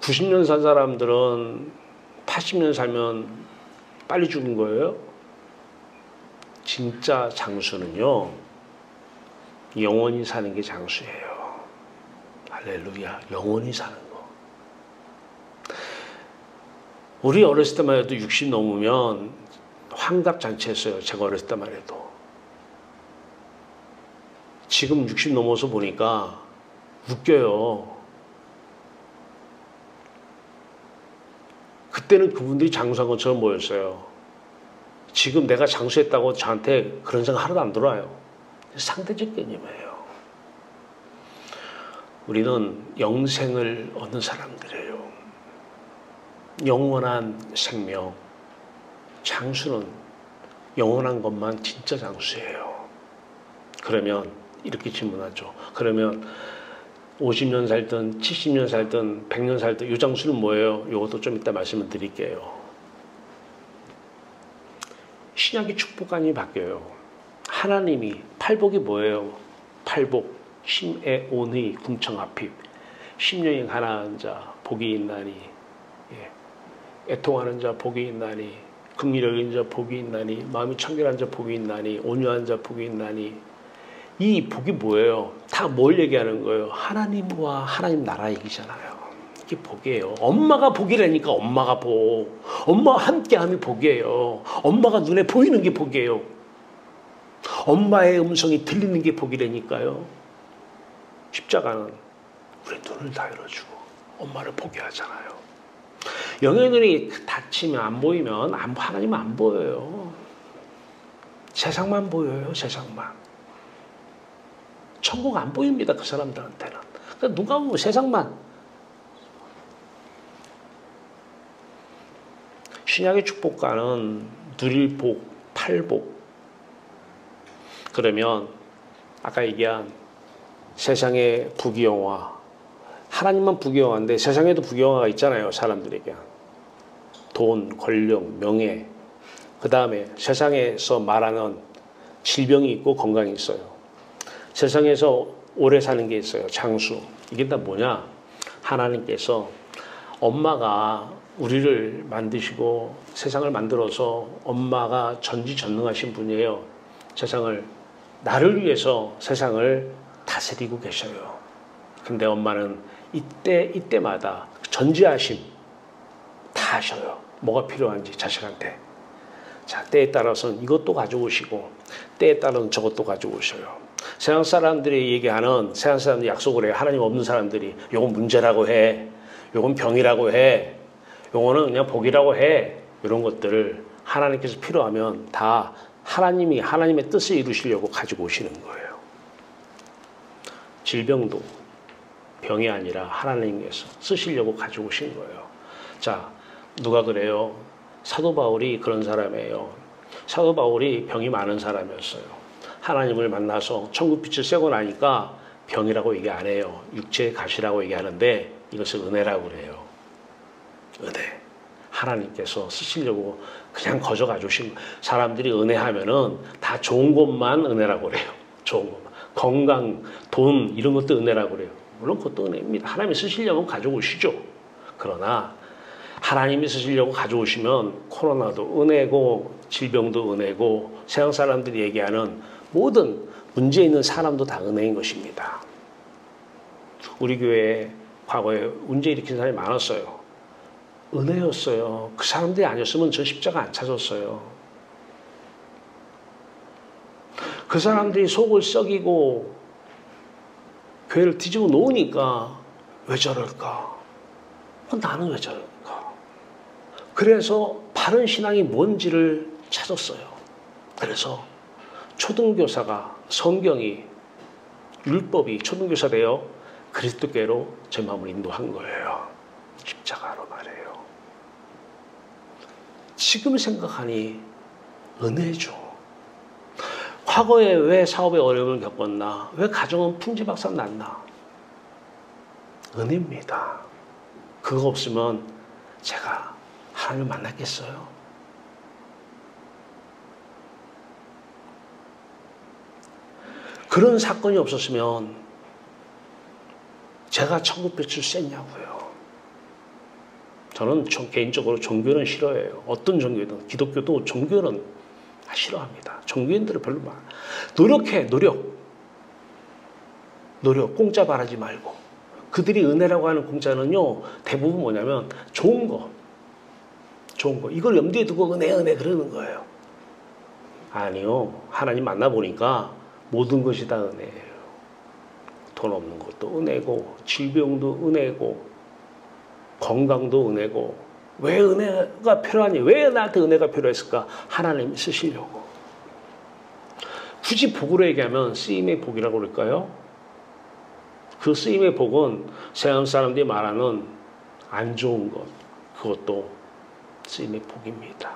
Speaker 1: (90년) 산 사람들은 80년 살면 빨리 죽은 거예요? 진짜 장수는요, 영원히 사는 게 장수예요. 할렐루야. 영원히 사는 거. 우리 어렸을 때만 해도 60 넘으면 환갑잔치했어요. 제가 어렸을 때만 해도. 지금 60 넘어서 보니까 웃겨요. 그때는 그분들이 장수한 것처럼 보였어요. 지금 내가 장수했다고 저한테 그런 생각 하나도 안 들어요. 상대적 개념이에요. 우리는 영생을 얻는 사람들이에요. 영원한 생명. 장수는 영원한 것만 진짜 장수예요. 그러면 이렇게 질문하죠. 그러면 50년 살든 70년 살든 100년 살든 이 장수는 뭐예요? 이것도 좀 이따 말씀을 드릴게요. 신약의 축복관이 바뀌어요. 하나님이, 팔복이 뭐예요? 팔복, 심애 온의 궁청합입. 심령이 가난한 자 복이 있나니, 애통하는 자 복이 있나니, 긍휼히 자 복이 있나니, 마음이 청결한 자 복이 있나니, 온유한 자 복이 있나니. 이 복이 뭐예요? 다 뭘 얘기하는 거예요? 하나님과 하나님 나라 얘기잖아요. 이게 복이에요. 엄마가 복이라니까. 엄마가 복. 엄마와 함께함이 복이에요. 엄마가 눈에 보이는 게 복이에요. 엄마의 음성이 들리는 게 복이라니까요. 십자가는 우리 눈을 다 열어주고 엄마를 보게 하잖아요. 영의 눈이 닫히면, 안 보이면 하나님은 안 보여요. 세상만 보여요. 세상만. 천국 안 보입니다. 그 사람들한테는. 그러니까 누가 보면 세상만. 신약의 축복과는 누릴 복, 팔복. 그러면 아까 얘기한 세상의 부귀영화, 하나님만 부귀영화인데 세상에도 부귀영화가 있잖아요. 사람들에게. 돈, 권력, 명예. 그 다음에 세상에서 말하는 질병이 있고 건강이 있어요. 세상에서 오래 사는 게 있어요. 장수. 이게 다 뭐냐? 하나님께서, 엄마가 우리를 만드시고 세상을 만들어서 엄마가 전지전능하신 분이에요. 세상을, 나를 위해서 세상을 다스리고 계셔요. 근데 엄마는 이때마다 전지하심 다 하셔요. 뭐가 필요한지 자식한테. 자, 때에 따라서는 이것도 가져오시고 때에 따라서는 저것도 가져오셔요. 세상 사람들이 얘기하는, 세상 사람들이 약속을 해요. 하나님 없는 사람들이 요건 문제라고 해, 요건 병이라고 해, 요거는 그냥 복이라고 해. 이런 것들을 하나님께서 필요하면 다 하나님이 하나님의 뜻을 이루시려고 가지고 오시는 거예요. 질병도 병이 아니라 하나님께서 쓰시려고 가지고 오신 거예요. 자, 누가 그래요? 사도 바울이 그런 사람이에요. 사도 바울이 병이 많은 사람이었어요. 하나님을 만나서 천국빛을 쐬고 나니까 병이라고 얘기 안 해요. 육체의 가시라고 얘기하는데 이것을 은혜라고 그래요. 은혜. 하나님께서 쓰시려고 그냥 거저 가져오신, 사람들이 은혜하면은 다 좋은 것만 은혜라고 그래요. 좋은 것만. 건강, 돈 이런 것도 은혜라고 그래요. 물론 그것도 은혜입니다. 하나님이 쓰시려면 가져오시죠. 그러나 하나님이 쓰시려고 가져오시면 코로나도 은혜고 질병도 은혜고 세상 사람들이 얘기하는 모든 문제 있는 사람도 다 은혜인 것입니다. 우리 교회에 과거에 문제 일으킨 사람이 많았어요. 은혜였어요. 그 사람들이 아니었으면 저 십자가 안 찾았어요. 그 사람들이 속을 썩이고 교회를 뒤집어 놓으니까 왜 저럴까? 나는 왜 저럴까? 그래서 바른 신앙이 뭔지를 찾았어요. 그래서 초등교사가, 성경이, 율법이 초등교사 되어 그리스도께로 제 마음을 인도한 거예요. 십자가로 말해요. 지금 생각하니 은혜죠. 과거에 왜 사업에 어려움을 겪었나? 왜 가정은 풍지박산 났나? 은혜입니다. 그거 없으면 제가 하나님을 만났겠어요? 그런 사건이 없었으면 제가 천국빛을 쐈냐고요. 저는 개인적으로 종교는 싫어해요. 어떤 종교든, 기독교도 종교는 싫어합니다. 종교인들은 별로 많아. 노력, 공짜 바라지 말고. 그들이 은혜라고 하는 공짜는요, 대부분 뭐냐면 좋은 거. 이걸 염두에 두고 은혜 그러는 거예요. 아니요. 하나님 만나보니까 모든 것이 다 은혜예요. 돈 없는 것도 은혜고, 질병도 은혜고, 건강도 은혜고. 왜 은혜가 필요하니? 왜 나한테 은혜가 필요했을까? 하나님이 쓰시려고. 굳이 복으로 얘기하면 쓰임의 복이라고 그럴까요? 그 쓰임의 복은 세상 사람들이 말하는 안 좋은 것, 그것도 쓰임의 복입니다.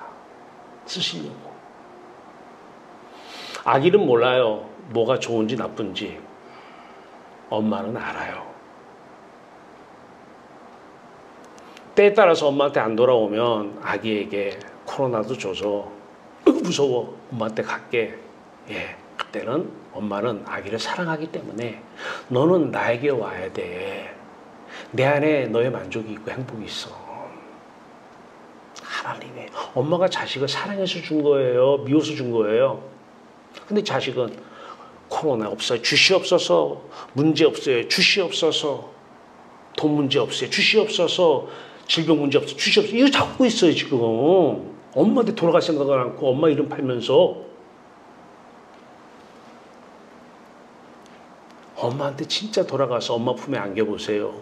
Speaker 1: 쓰시려고. 아기는 몰라요. 뭐가 좋은지 나쁜지. 엄마는 알아요. 때에 따라서 엄마한테 안 돌아오면 아기에게 코로나도 줘서 무서워. 엄마한테 갈게. 예, 그때는 엄마는 아기를 사랑하기 때문에 너는 나에게 와야 돼. 내 안에 너의 만족이 있고 행복이 있어. 하나님의 엄마가 자식을 사랑해서 준 거예요? 미워서 준 거예요? 근데 자식은 코로나 없어요. 주시옵소서. 문제 없어요. 주시옵소서. 돈 문제 없어요. 주시옵소서. 질병 문제 없어요. 주시옵소서. 이거 잡고 있어요 지금. 엄마한테 돌아갈 생각을 않고 엄마 이름 팔면서. 엄마한테 진짜 돌아가서 엄마 품에 안겨보세요.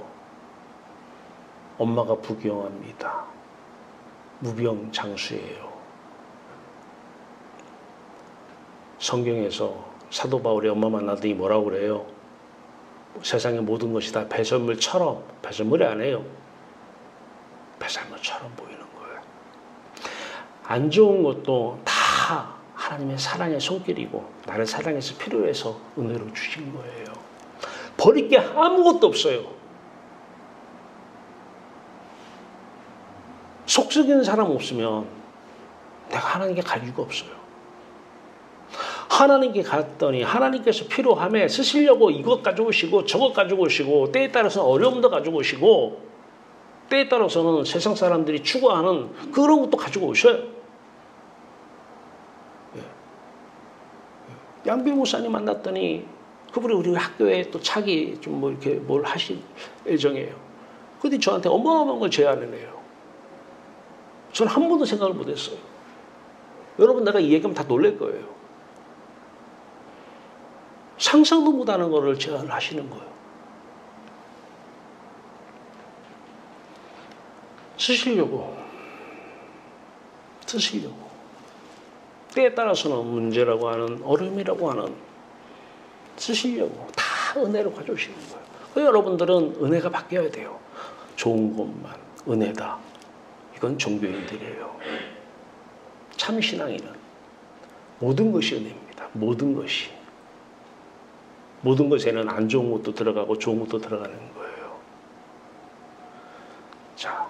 Speaker 1: 엄마가 부귀영합니다. 무병장수예요. 성경에서 사도 바울이 엄마 만나더니 뭐라고 그래요? 세상의 모든 것이 다 배설물처럼, 배설물이 아니에요. 배설물처럼 보이는 거예요. 안 좋은 것도 다 하나님의 사랑의 손길이고 나를 사랑해서 필요해서 은혜로 주신 거예요. 버릴 게 아무것도 없어요. 속 썩이는 사람 없으면 내가 하나님께 갈 이유가 없어요. 하나님께 갔더니 하나님께서 필요함에 쓰시려고 이것 가져오시고 저것 가져오시고 때에 따라서는 어려움도 가져오시고 때에 따라서는 세상 사람들이 추구하는 그런 것도 가지고 오셔요. 양비 목사님 만났더니 그분이 우리 학교에 또 차기 좀 뭐 이렇게 뭘 하실 예정이에요. 근데 저한테 어마어마한 걸 제안을 해요. 저는 한 번도 생각을 못 했어요. 여러분, 내가 이 얘기하면 다 놀랄 거예요. 상상도 못하는 거를 제안을 하시는 거예요. 쓰시려고. 때에 따라서는 문제라고 하는, 어려움이라고 하는, 쓰시려고 다 은혜로 가져오시는 거예요. 그래서 여러분들은 은혜가 바뀌어야 돼요. 좋은 것만 은혜다. 이건 종교인들이에요. 참 신앙인은 모든 것이 은혜입니다. 모든 것이. 모든 것에는 안 좋은 것도 들어가고 좋은 것도 들어가는 거예요. 자,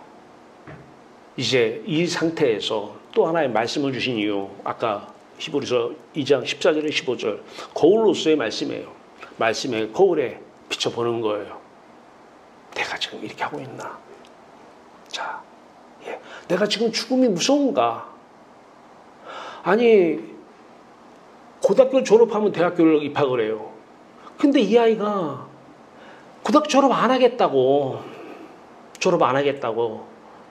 Speaker 1: 이제 이 상태에서 또 하나의 말씀을 주신 이유, 아까 히브리서 2장 14절에 15절, 거울로서의 말씀이에요. 말씀의 거울에 비춰보는 거예요. 내가 지금 이렇게 하고 있나? 자, 내가 지금 죽음이 무서운가? 아니, 고등학교 졸업하면 대학교를 입학을 해요. 근데 이 아이가 고등학교 졸업 안 하겠다고,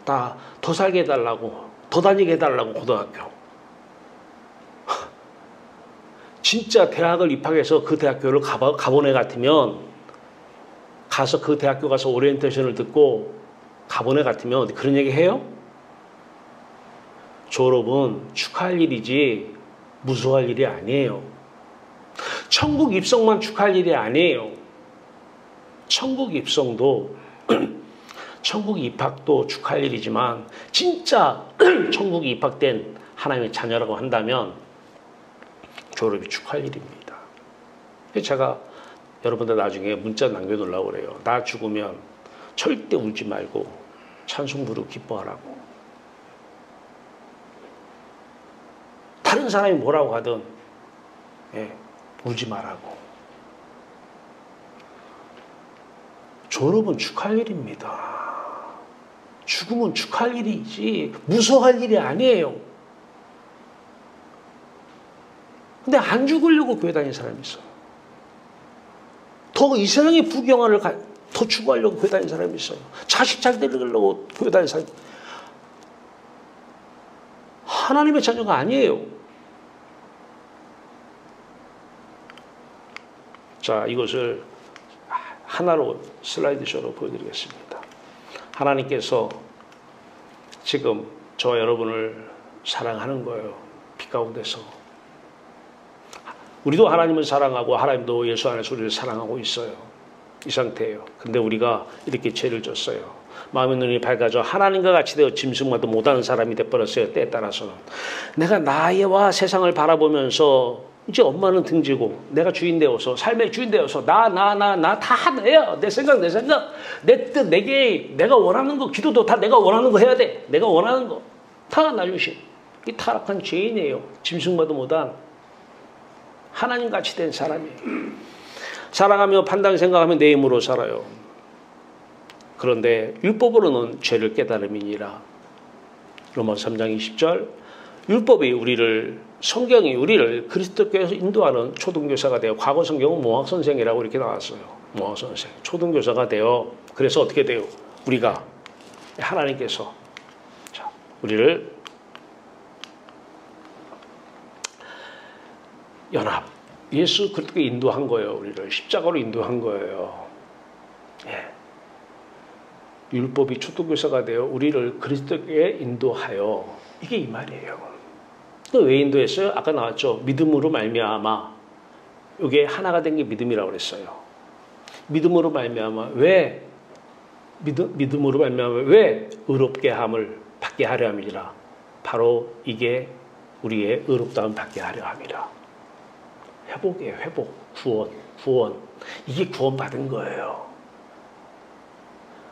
Speaker 1: 다 더 살게 해달라고, 더 다니게 해달라고, 고등학교. 진짜 대학을 입학해서 그 대학교를 가본 애 같으면, 가서 그 대학교 가서 오리엔테이션을 듣고 가본 애 같으면 그런 얘기 해요? 졸업은 축하할 일이지 무서워할 일이 아니에요. 천국 입성만 축하할 일이 아니에요. 천국 입성도 천국 입학도 축하할 일이지만 진짜 천국에 입학된 하나님의 자녀라고 한다면 졸업이 축하할 일입니다. 제가 여러분들 나중에 문자 남겨놓으려고 그래요. 나 죽으면 절대 울지 말고 찬송 부르고 기뻐하라고. 다른 사람이 뭐라고 하든 울지 말라고. 졸업은 축하할 일입니다. 죽음은 축하할 일이지 무서워할 일이 아니에요. 근데 안 죽으려고 교회 다니는 사람이 있어요. 더 이 세상의 부경화를 더 추구하려고 교회 다니는 사람이 있어요. 자식 잘 데리려고 교회 다니는 사람이 있어요. 하나님의 자녀가 아니에요. 자, 이것을 하나로 슬라이드쇼로 보여드리겠습니다. 하나님께서 지금 저와 여러분을 사랑하는 거예요. 빛 가운데서. 우리도 하나님을 사랑하고 하나님도 예수 안에서 우리를 사랑하고 있어요. 이 상태예요. 근데 우리가 이렇게 죄를 졌어요. 마음의 눈이 밝아져 하나님과 같이 되어 짐승마도 못하는 사람이 돼버렸어요. 때에 따라서는. 내가 나와 세상을 바라보면서 이제 엄마는 등지고 내가 주인 되어서 삶의 주인 되어서 나 다 내야. 내 생각 내 뜻 내가 원하는 거 기도도 다 내가 원하는 거 해야 돼. 내가 원하는 거 다 나주신 이 타락한 죄인이에요. 짐승마도 못한 하나님같이 된 사람이에요. 사랑하며 판단 생각하며 내 힘으로 살아요. 그런데 율법으로는 죄를 깨달음이니라. 로마서 3장 20절. 율법이 성경이 우리를 그리스도께서 인도하는 초등교사가 되어, 과거 성경은 모학선생이라고 이렇게 나왔어요. 모학선생. 초등교사가 되어, 그래서 어떻게 돼요? 우리가, 하나님께서, 자, 우리를 예수 그리스도께 인도한 거예요. 우리를 십자가로 인도한 거예요. 율법이 초등교사가 되어 우리를 그리스도께 인도하여, 이게 이 말이에요. 또 왜 인도했어요? 아까 나왔죠. 믿음으로 말미암아. 이게 하나가 된 게 믿음이라고 그랬어요. 믿음으로 말미암아. 왜? 믿음으로 말미암아. 왜? 의롭게 함을 받게 하려 함이라. 바로 이게 우리의 의롭다함을 받게 하려 함이라. 회복이에요. 회복. 구원. 이게 구원받은 거예요.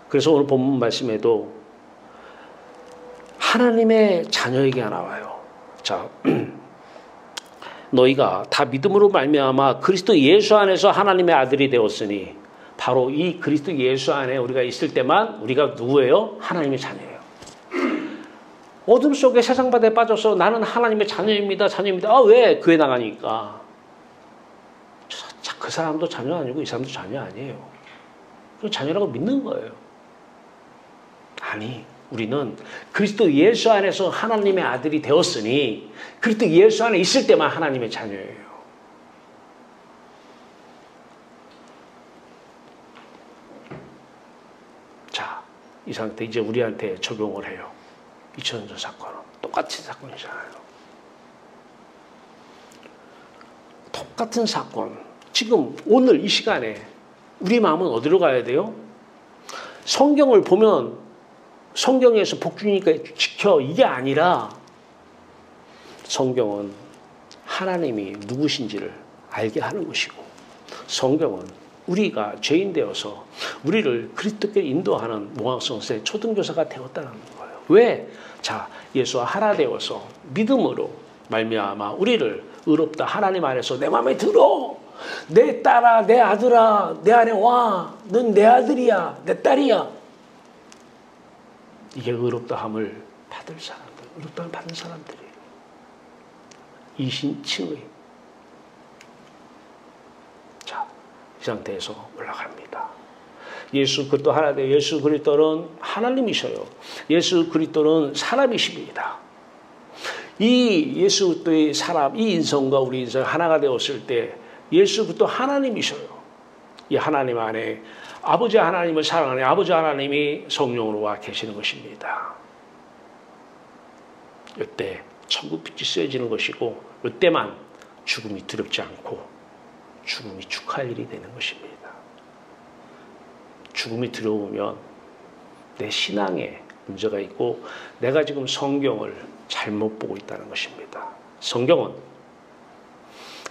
Speaker 1: 그래서 오늘 본문 말씀에도 하나님의 자녀에게 나와요. 자, 너희가 다 믿음으로 말미암아 그리스도 예수 안에서 하나님의 아들이 되었으니, 바로 이 그리스도 예수 안에 우리가 있을 때만 우리가 누구예요? 하나님의 자녀예요. 어둠 속에 세상 바다에 빠져서 나는 하나님의 자녀입니다. 왜? 교회 나가니까. 그 사람도 자녀 아니고 이 사람도 자녀 아니에요. 그 자녀라고 믿는 거예요. 아니, 우리는 그리스도 예수 안에서 하나님의 아들이 되었으니 그리스도 예수 안에 있을 때만 하나님의 자녀예요. 자, 이 상태 이제 우리한테 적용을 해요. 2000년 전 사건은 똑같은 사건이잖아요. 똑같은 사건. 지금 오늘 이 시간에 우리 마음은 어디로 가야 돼요? 성경을 보면 성경에서 복 주니까 지켜 이게 아니라 성경은 하나님이 누구신지를 알게 하는 것이고 성경은 우리가 죄인 되어서 우리를 그리스도께 인도하는 모학성서의 초등교사가 되었다는 거예요. 왜? 자, 예수와 하나 되어서 믿음으로 말미암아 우리를 의롭다 하나님 안에서 내 마음에 들어. 내 딸아, 내 아들아, 내 안에 와. 넌 내 아들이야, 내 딸이야. 이게 의롭다함을 받을 사람들, 의롭다함을 받는 사람들이에요. 이신칭의. 자, 이 상태에서 올라갑니다. 예수 그리스도 하나 되어 예수 그리스도는 하나님이셔요. 예수 그리스도는 사람이십니다. 이 예수 그리스도의 사람, 이 인성과 우리 인성 하나가 되었을 때 예수 그리스도 하나님이셔요. 이 하나님 안에 아버지 하나님을 사랑하는 아버지 하나님이 성령으로 와 계시는 것입니다. 이때 천국 빛이 쏘여지는 것이고 이때만 죽음이 두렵지 않고 죽음이 축하할 일이 되는 것입니다. 죽음이 두려우면 내 신앙에 문제가 있고 내가 지금 성경을 잘못 보고 있다는 것입니다. 성경은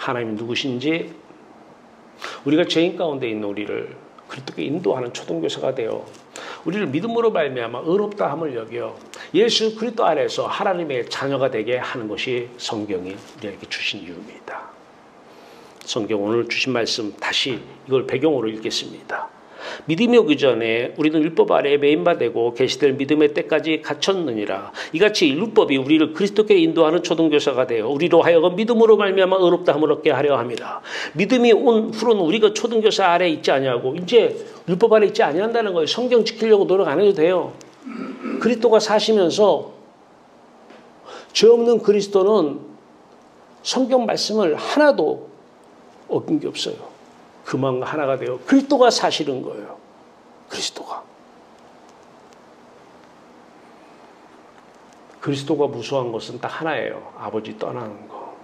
Speaker 1: 하나님이 누구신지 우리가 죄인 가운데 있는 우리를 그리스도께 인도하는 초등교사가 되어 우리를 믿음으로 말미암아 의롭다함을 여겨 예수 그리스도 안에서 하나님의 자녀가 되게 하는 것이 성경이 우리에게 주신 이유입니다. 성경 오늘 주신 말씀 다시 이걸 배경으로 읽겠습니다. 믿음이 오기 전에 우리는 율법 아래에 매인바되고 계시될 믿음의 때까지 갇혔느니라. 이같이 율법이 우리를 그리스도께 인도하는 초등교사가 되어 우리로 하여금 믿음으로 말미암아 의롭다함을 얻게 하려 함이라. 믿음이 온 후로는 우리가 초등교사 아래에 있지 아니하고 이제 율법 아래에 있지 아니한다는 거예요. 성경 지키려고 노력 안 해도 돼요. 그리스도가 사시면서 죄 없는 그리스도는 성경 말씀을 하나도 어긴 게 없어요. 그 마음과 하나가 되어 그리스도가 사시는 거예요. 그리스도가. 그리스도가 무서워한 것은 딱 하나예요. 아버지 떠나는 거.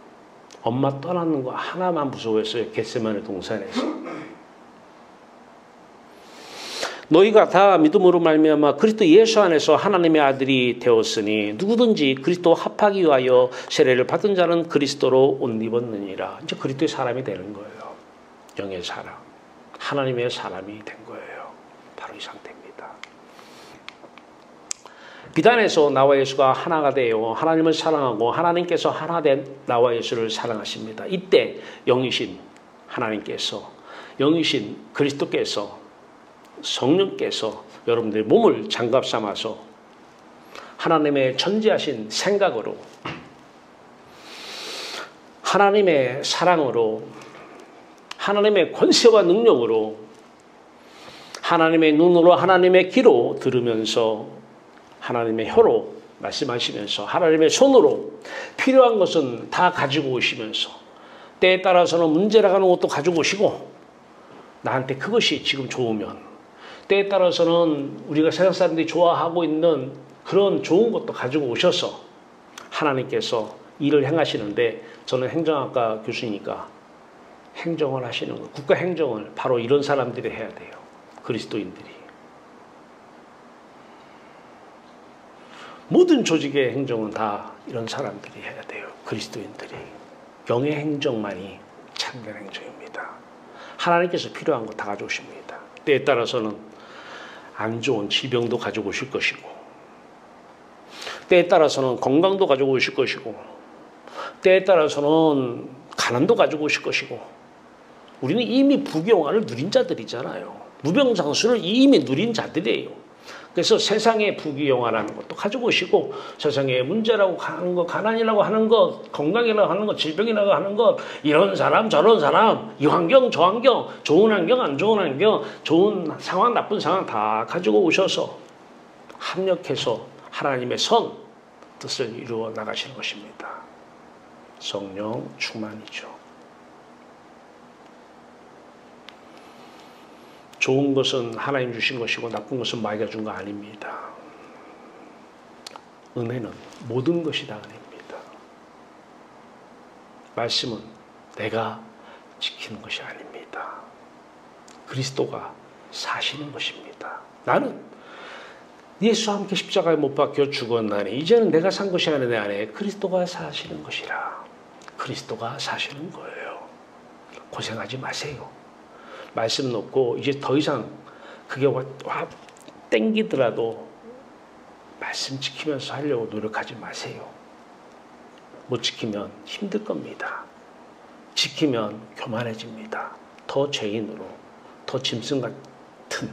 Speaker 1: 엄마 떠나는 거 하나만 무서워했어요. 겟세마네 동산에서. 너희가 다 믿음으로 말미암아 그리스도 예수 안에서 하나님의 아들이 되었으니 누구든지 그리스도와 합하기 위하여 세례를 받은 자는 그리스도로 옷 입었느니라. 이제 그리스도의 사람이 되는 거예요. 영의 사람, 하나님의 사람이 된 거예요. 바로 이 상태입니다. 비단에서 나와 예수가 하나가 되어 하나님을 사랑하고 하나님께서 하나 된 나와 예수를 사랑하십니다. 이때 영이신 하나님께서 영이신 그리스도께서 성령께서 여러분들의 몸을 장갑 삼아서 하나님의 전지하신 생각으로 하나님의 사랑으로 하나님의 권세와 능력으로 하나님의 눈으로 하나님의 귀로 들으면서 하나님의 혀로 말씀하시면서 하나님의 손으로 필요한 것은 다 가지고 오시면서 때에 따라서는 문제라고 하는 것도 가지고 오시고 나한테 그것이 지금 좋으면 때에 따라서는 우리가 세상 사람들이 좋아하고 있는 그런 좋은 것도 가지고 오셔서 하나님께서 일을 행하시는데 저는 행정학과 교수니까 행정을 하시는 거, 국가 행정을 바로 이런 사람들이 해야 돼요. 그리스도인들이. 모든 조직의 행정은 다 이런 사람들이 해야 돼요. 그리스도인들이. 영의 행정만이 참된 행정입니다. 하나님께서 필요한 거 다 가져오십니다. 때에 따라서는 안 좋은 질병도 가지고 오실 것이고 때에 따라서는 건강도 가지고 오실 것이고 때에 따라서는 가난도 가지고 오실 것이고 우리는 이미 부귀영화를 누린 자들이잖아요. 무병장수를 이미 누린 자들이에요. 그래서 세상의 부귀영화라는 것도 가지고 오시고 세상의 문제라고 하는 것, 가난이라고 하는 것, 건강이라고 하는 것, 질병이라고 하는 것, 이런 사람 저런 사람, 이 환경 저 환경, 좋은 환경 안 좋은 환경, 좋은 상황 나쁜 상황 다 가지고 오셔서 합력해서 하나님의 선 뜻을 이루어 나가시는 것입니다. 성령 충만이죠. 좋은 것은 하나님 주신 것이고 나쁜 것은 마귀가 준 거 아닙니다. 은혜는 모든 것이 다 은혜입니다. 말씀은 내가 지키는 것이 아닙니다. 그리스도가 사시는 것입니다. 나는 예수와 함께 십자가에 못 박혀 죽었나니 이제는 내가 산 것이 아니라 내 안에 그리스도가 사시는 것이라. 그리스도가 사시는 거예요. 고생하지 마세요. 말씀 놓고 이제 더 이상 그게 와 땡기더라도 말씀 지키면서 하려고 노력하지 마세요. 못 지키면 힘들 겁니다. 지키면 교만해집니다. 더 죄인으로, 더 짐승 같은,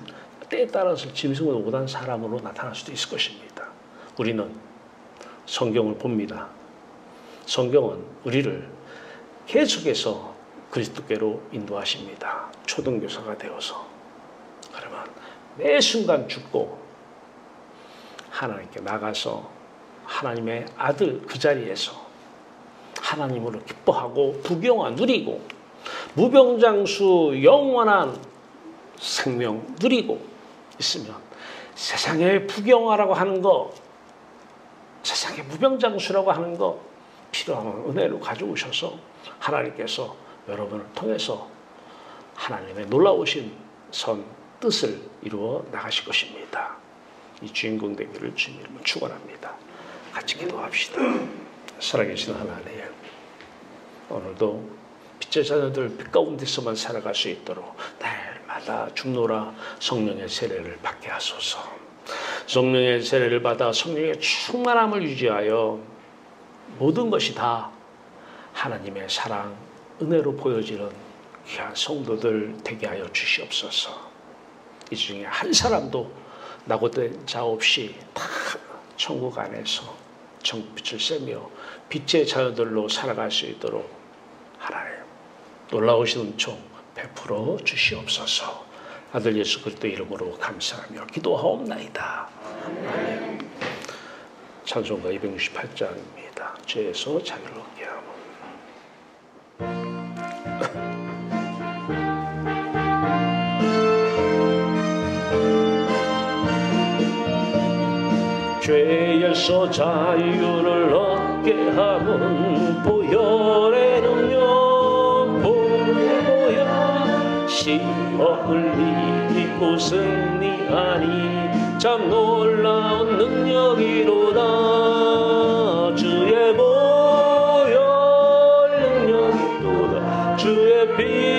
Speaker 1: 때에 따라서 짐승을 오고단 사람으로 나타날 수도 있을 것입니다. 우리는 성경을 봅니다. 성경은 우리를 계속해서 그리스도께로 인도하십니다. 초등교사가 되어서. 그러면 매 순간 죽고 하나님께 나가서 하나님의 아들 그 자리에서 하나님으로 기뻐하고 부귀영화 누리고 무병장수 영원한 생명 누리고 있으면 세상의 부귀영화라고 하는 거, 세상의 무병장수라고 하는 거 필요한 은혜로 가져오셔서 하나님께서 여러분을 통해서 하나님의 놀라우신 선 뜻을 이루어 나가실 것입니다. 이 주인공 되기를 주님 이름으로 축원합니다. 같이 기도합시다. 살아계신 하나님, 오늘도 빛의 자녀들 빛 가운데서만 살아갈 수 있도록 날마다 주노라 성령의 세례를 받게 하소서. 성령의 세례를 받아 성령의 충만함을 유지하여 모든 것이 다 하나님의 사랑, 은혜로 보여지는 귀한 성도들 되게 하여 주시옵소서. 이 중에 한 사람도 낙오된 자 없이 다 천국 안에서 정빛을 쐬며 빛의 자녀들로 살아갈 수 있도록 하나님 놀라우신 은총 베풀어 주시옵소서. 아들 예수 그리스도 이름으로 감사하며 기도하옵나이다. 아멘. 찬송가 268장입니다. 죄에서 자유를 얻게 하옵소서. 죄에서 자유를 얻게 함은 보혈의 능력, 보혈 시험을 이기고 승리하니 참 놀라운 능력이로다. 주의 보혈 능력이로다. 주의 피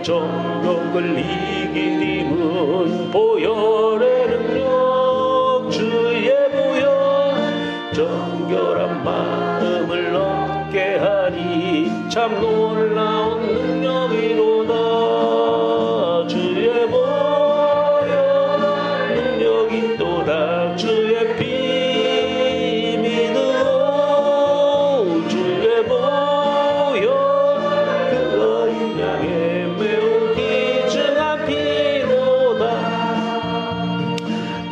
Speaker 1: 정욕을 이기림은 보혈의 능력. 주의 보혈 정결한 마음을 얻게 하니 참 놀라운 능력이로다. 주의 보혈 능력이 또다. 주의 피 믿음. 주의 보혈 그 어린 양의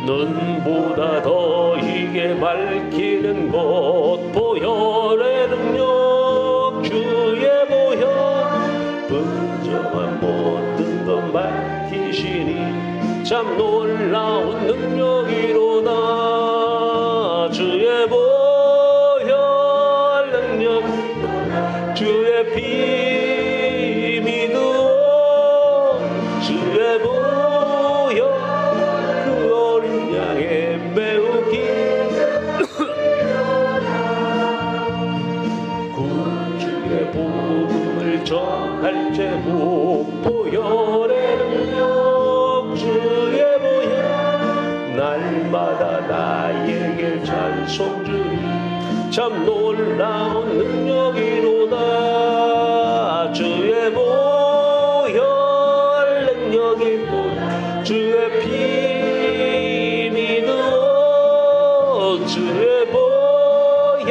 Speaker 1: 눈보다 더 이게 밝히는 것 보혈의 능력. 주의 보혈 분정한 모든 것 밝히시니 참 놀라운 능력이로다. 주의 보혈 능력. 주의 피 믿음. 주의 보혈 날마다 나에게 찬송 주니 참 놀라운 능력이로다. 주의 보혈 능력이 뿐 주의 피 믿어 주의 보혈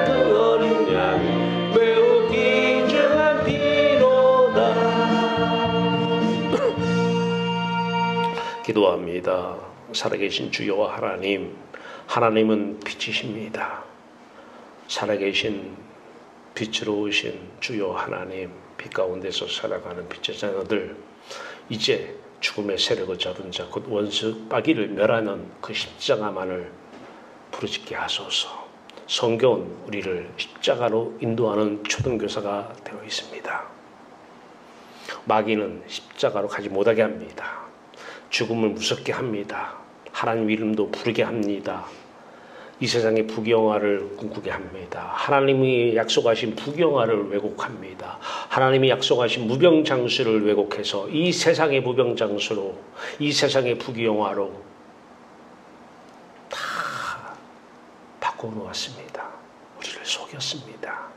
Speaker 1: 그 어린 양 매우 귀중한 피로다. 기도합니다. 살아계신 주여와 하나님, 하나님은 빛이십니다. 살아계신 빛으로 오신 주여 하나님, 빛 가운데서 살아가는 빛의 자녀들, 이제 죽음의 세력을 잡은 자 곧 원수 마귀를 멸하는 그 십자가만을 부르짖게 하소서. 성경은 우리를 십자가로 인도하는 초등교사가 되어 있습니다. 마귀는 십자가로 가지 못하게 합니다. 죽음을 무섭게 합니다. 하나님 이름도 부르게 합니다. 이 세상의 부귀영화를 꿈꾸게 합니다. 하나님이 약속하신 부귀영화를 왜곡합니다. 하나님이 약속하신 무병장수를 왜곡해서 이 세상의 무병장수로, 이 세상의 부귀영화로 다 바꿔놓았습니다. 우리를 속였습니다.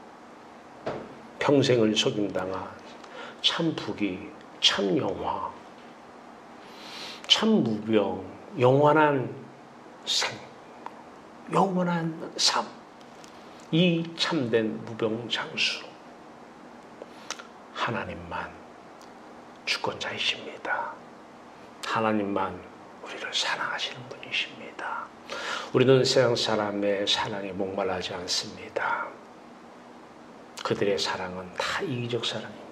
Speaker 1: 평생을 속임당한 참 부귀, 참 영화, 참 무병, 영원한 생, 영원한 삶, 이 참된 무병장수 하나님만 주권자이십니다. 하나님만 우리를 사랑하시는 분이십니다. 우리는 세상 사람의 사랑에 목말라하지 않습니다. 그들의 사랑은 다 이기적 사랑입니다.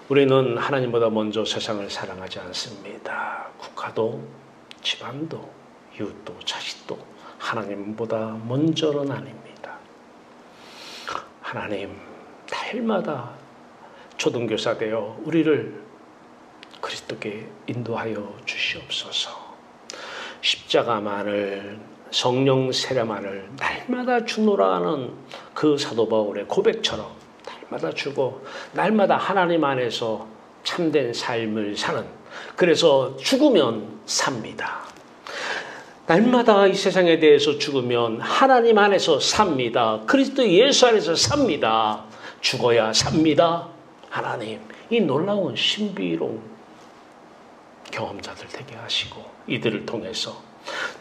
Speaker 1: 우리는 하나님보다 먼저 세상을 사랑하지 않습니다. 국가도, 집안도, 이웃도, 자식도 하나님보다 먼저는 아닙니다. 하나님, 달마다 초등교사 되어 우리를 그리스도께 인도하여 주시옵소서. 십자가만을, 성령 세례만을 날마다 주노라 하는 그 사도 바울의 고백처럼 날마다 주고 날마다 하나님 안에서 참된 삶을 사는, 그래서 죽으면 삽니다. 날마다 이 세상에 대해서 죽으면 하나님 안에서 삽니다. 그리스도 예수 안에서 삽니다. 죽어야 삽니다. 하나님, 이 놀라운 신비로운 경험자들 되게 하시고 이들을 통해서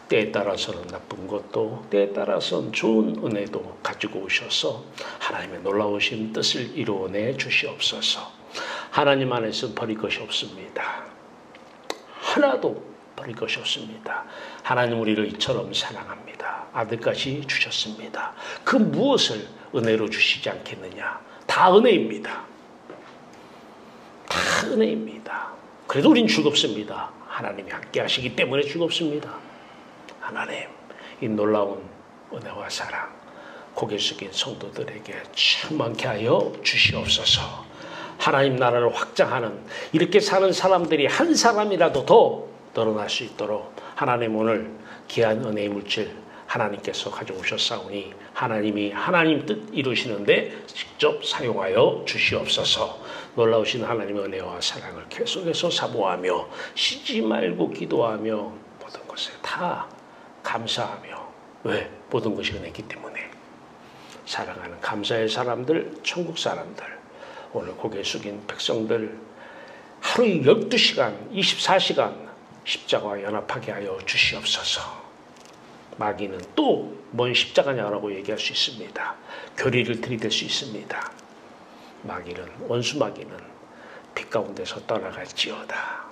Speaker 1: 때에 따라서는 나쁜 것도 때에 따라서는 좋은 은혜도 가지고 오셔서 하나님의 놀라우신 뜻을 이루어내 주시옵소서. 하나님 안에서 버릴 것이 없습니다. 하나도 버릴 것이 없습니다. 하나님 우리를 이처럼 사랑합니다. 아들까지 주셨습니다. 그 무엇을 은혜로 주시지 않겠느냐. 다 은혜입니다. 다 은혜입니다. 그래도 우린 즐겁습니다. 하나님이 함께 하시기 때문에 즐겁습니다. 하나님, 이 놀라운 은혜와 사랑 고개 숙인 성도들에게 충만케 하여 주시옵소서. 하나님 나라를 확장하는, 이렇게 사는 사람들이 한 사람이라도 더 늘어날 수 있도록 하나님 오늘 귀한 은혜의 물질 하나님께서 가져오셨사오니 하나님이 하나님 뜻 이루시는데 직접 사용하여 주시옵소서. 놀라우신 하나님의 은혜와 사랑을 계속해서 사모하며 쉬지 말고 기도하며 모든 것에 다 감사하며, 왜? 모든 것이 은혜이기 때문에. 사랑하는 감사의 사람들, 천국 사람들, 오늘 고개 숙인 백성들 하루에 12시간 24시간 십자가와 연합하게 하여 주시옵소서. 마귀는 또 뭔 십자가냐라고 얘기할 수 있습니다. 교리를 들이댈 수 있습니다. 마귀는, 원수 마귀는 빛 가운데서 떠나갈지어다.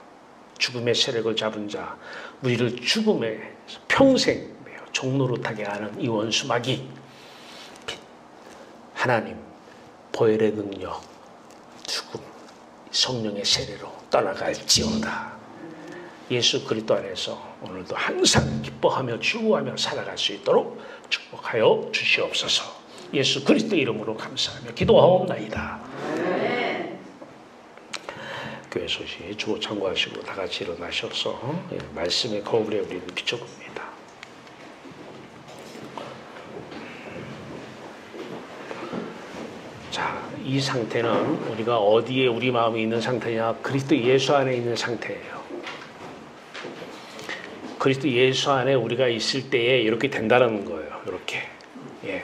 Speaker 1: 죽음의 세력을 잡은 자, 우리를 죽음에 평생 종노릇하게 하는 이 원수 마귀, 하나님 보혈의 능력, 죽음, 성령의 세례로 떠나갈지어다. 예수 그리스도 안에서 오늘도 항상 기뻐하며 즐거워하며 살아갈 수 있도록 축복하여 주시옵소서. 예수 그리스도 이름으로 감사하며 기도하옵나이다. 교회 소식 주고 참고하시고 다 같이 일어나셔서 말씀의 거울에 우리를 비춰봅니다. 자, 이 상태는 우리가 어디에 우리 마음이 있는 상태냐? 그리스도 예수 안에 있는 상태예요. 그리스도 예수 안에 우리가 있을 때에 이렇게 된다는 거예요. 이렇게. 예.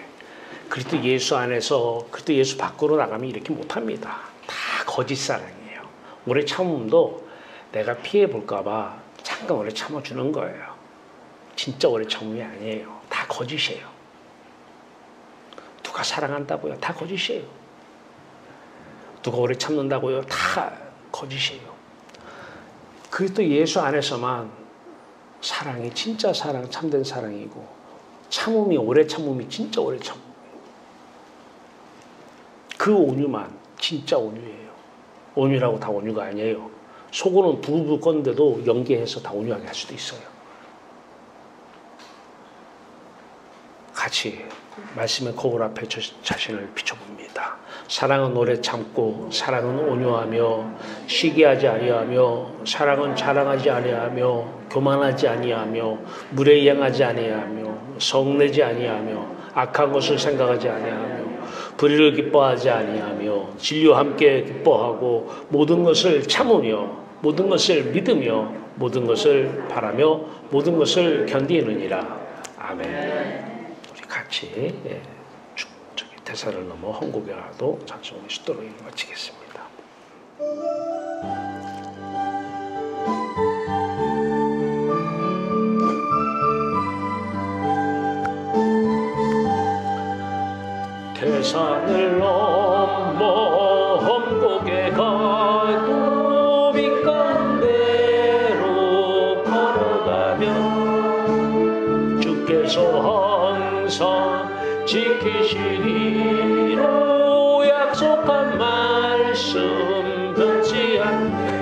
Speaker 1: 그리스도 예수 안에서 그리스도 예수 밖으로 나가면 이렇게 못합니다. 다 거짓 사랑이에요. 오래 참음도 내가 피해 볼까 봐 잠깐 오래 참아주는 거예요. 진짜 오래 참음이 아니에요. 다 거짓이에요. 누가 사랑한다고요? 다 거짓이에요. 누가 오래 참는다고요? 다 거짓이에요. 그리스도 예수 안에서만 사랑이 진짜 사랑, 참된 사랑이고 참음이 오래 참음이 진짜 오래 참음. 그 온유만 진짜 온유예요. 온유라고 다 온유가 아니에요. 속으로는 부부 건데도 연계해서 다 온유하게 할 수도 있어요. 같이 말씀의 거울 앞에 자신을 비춰봅니다. 사랑은 오래 참고 사랑은 온유하며 시기하지 아니하며 사랑은 자랑하지 아니하며 교만하지 아니하며 무례행하지 아니하며 성내지 아니하며 악한 것을 생각하지 아니하며 불의를 기뻐하지 아니하며 진리와 함께 기뻐하고 모든 것을 참으며 모든 것을 믿으며 모든 것을 바라며 모든 것을 견디느니라. 아멘. 우리 같이 저기 대사를 넘어 한국에라도 찬송의 수도로 마치겠습니다. 대산을 넘어 험곡에 가도 빛간대로 걸어가면 주께서 항상 지키시리로 약속한 말씀 변치 않네.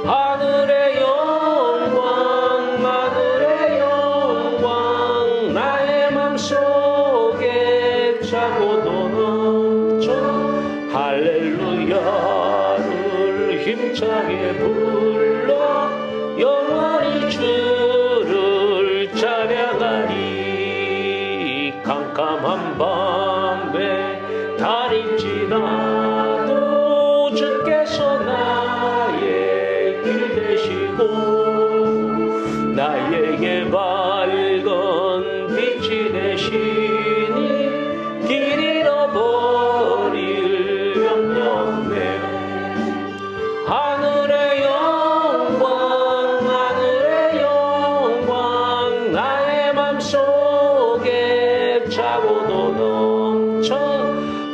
Speaker 1: 하늘의 영광 하늘의 영광 나의 맘속에 차고도 넘쳐 할렐루야를 힘차게 불러 영원히 주를 찬양하리. 캄캄한 밤에 달이 지나도 주께서 나의 길 되시고 나에게 밝은 빛이 되시니 길 잃어버릴 염려없네요. 하늘의 영광 하늘의 영광 나의 맘속에 차고도 넘쳐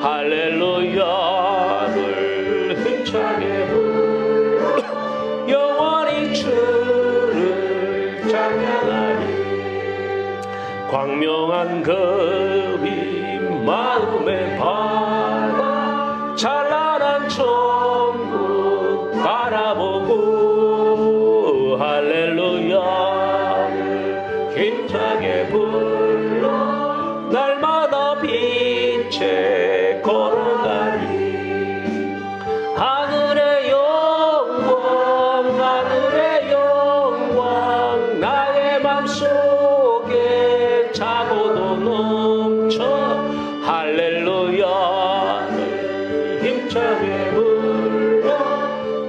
Speaker 1: 할렐루야를 힘차게 불러 영원히 주를 찬양하리. 광명한 그림 마음의 바다 찬란한 천국 바라보고 할렐루야를 힘차게 불러 날마다 빛에 걸어가리. 하늘의 영광 하늘의 영광 나의 맘속에 차고도 넘쳐 할렐루야를 힘차게 불러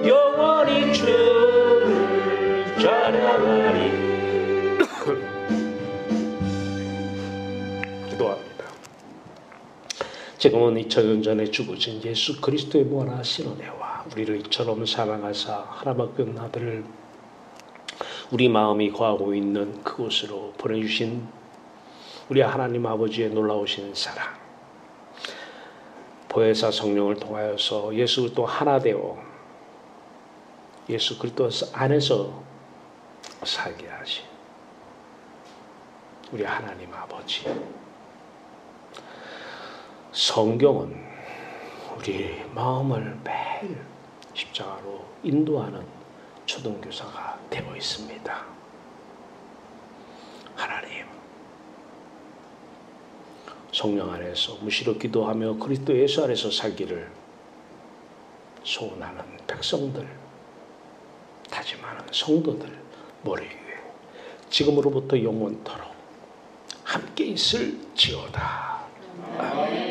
Speaker 1: 영원히 주를 찬양하리. 기도합니다. 지금은 2000년 전에 죽으신 예수 그리스도의 무한하신 은혜와 우리를 이처럼 사랑하사 하나밖에 없는 아들을 우리 마음이 거하고 있는 그곳으로 보내주신 우리 하나님 아버지의 놀라우신 사랑, 보혜사 성령을 통하여서 예수 그리스도 하나 되어 예수 그리스도 안에서 살게 하신 우리 하나님 아버지, 성경은 우리 마음을 매일 십자가로 인도하는 초등교사가 되어 있습니다. 하나님, 성령 안에서 무시로 기도하며 그리스도 예수 안에서 살기를 소원하는 백성들, 다짐하는 성도들 머리 위에 지금으로부터 영원토록 함께 있을지어다. 아멘.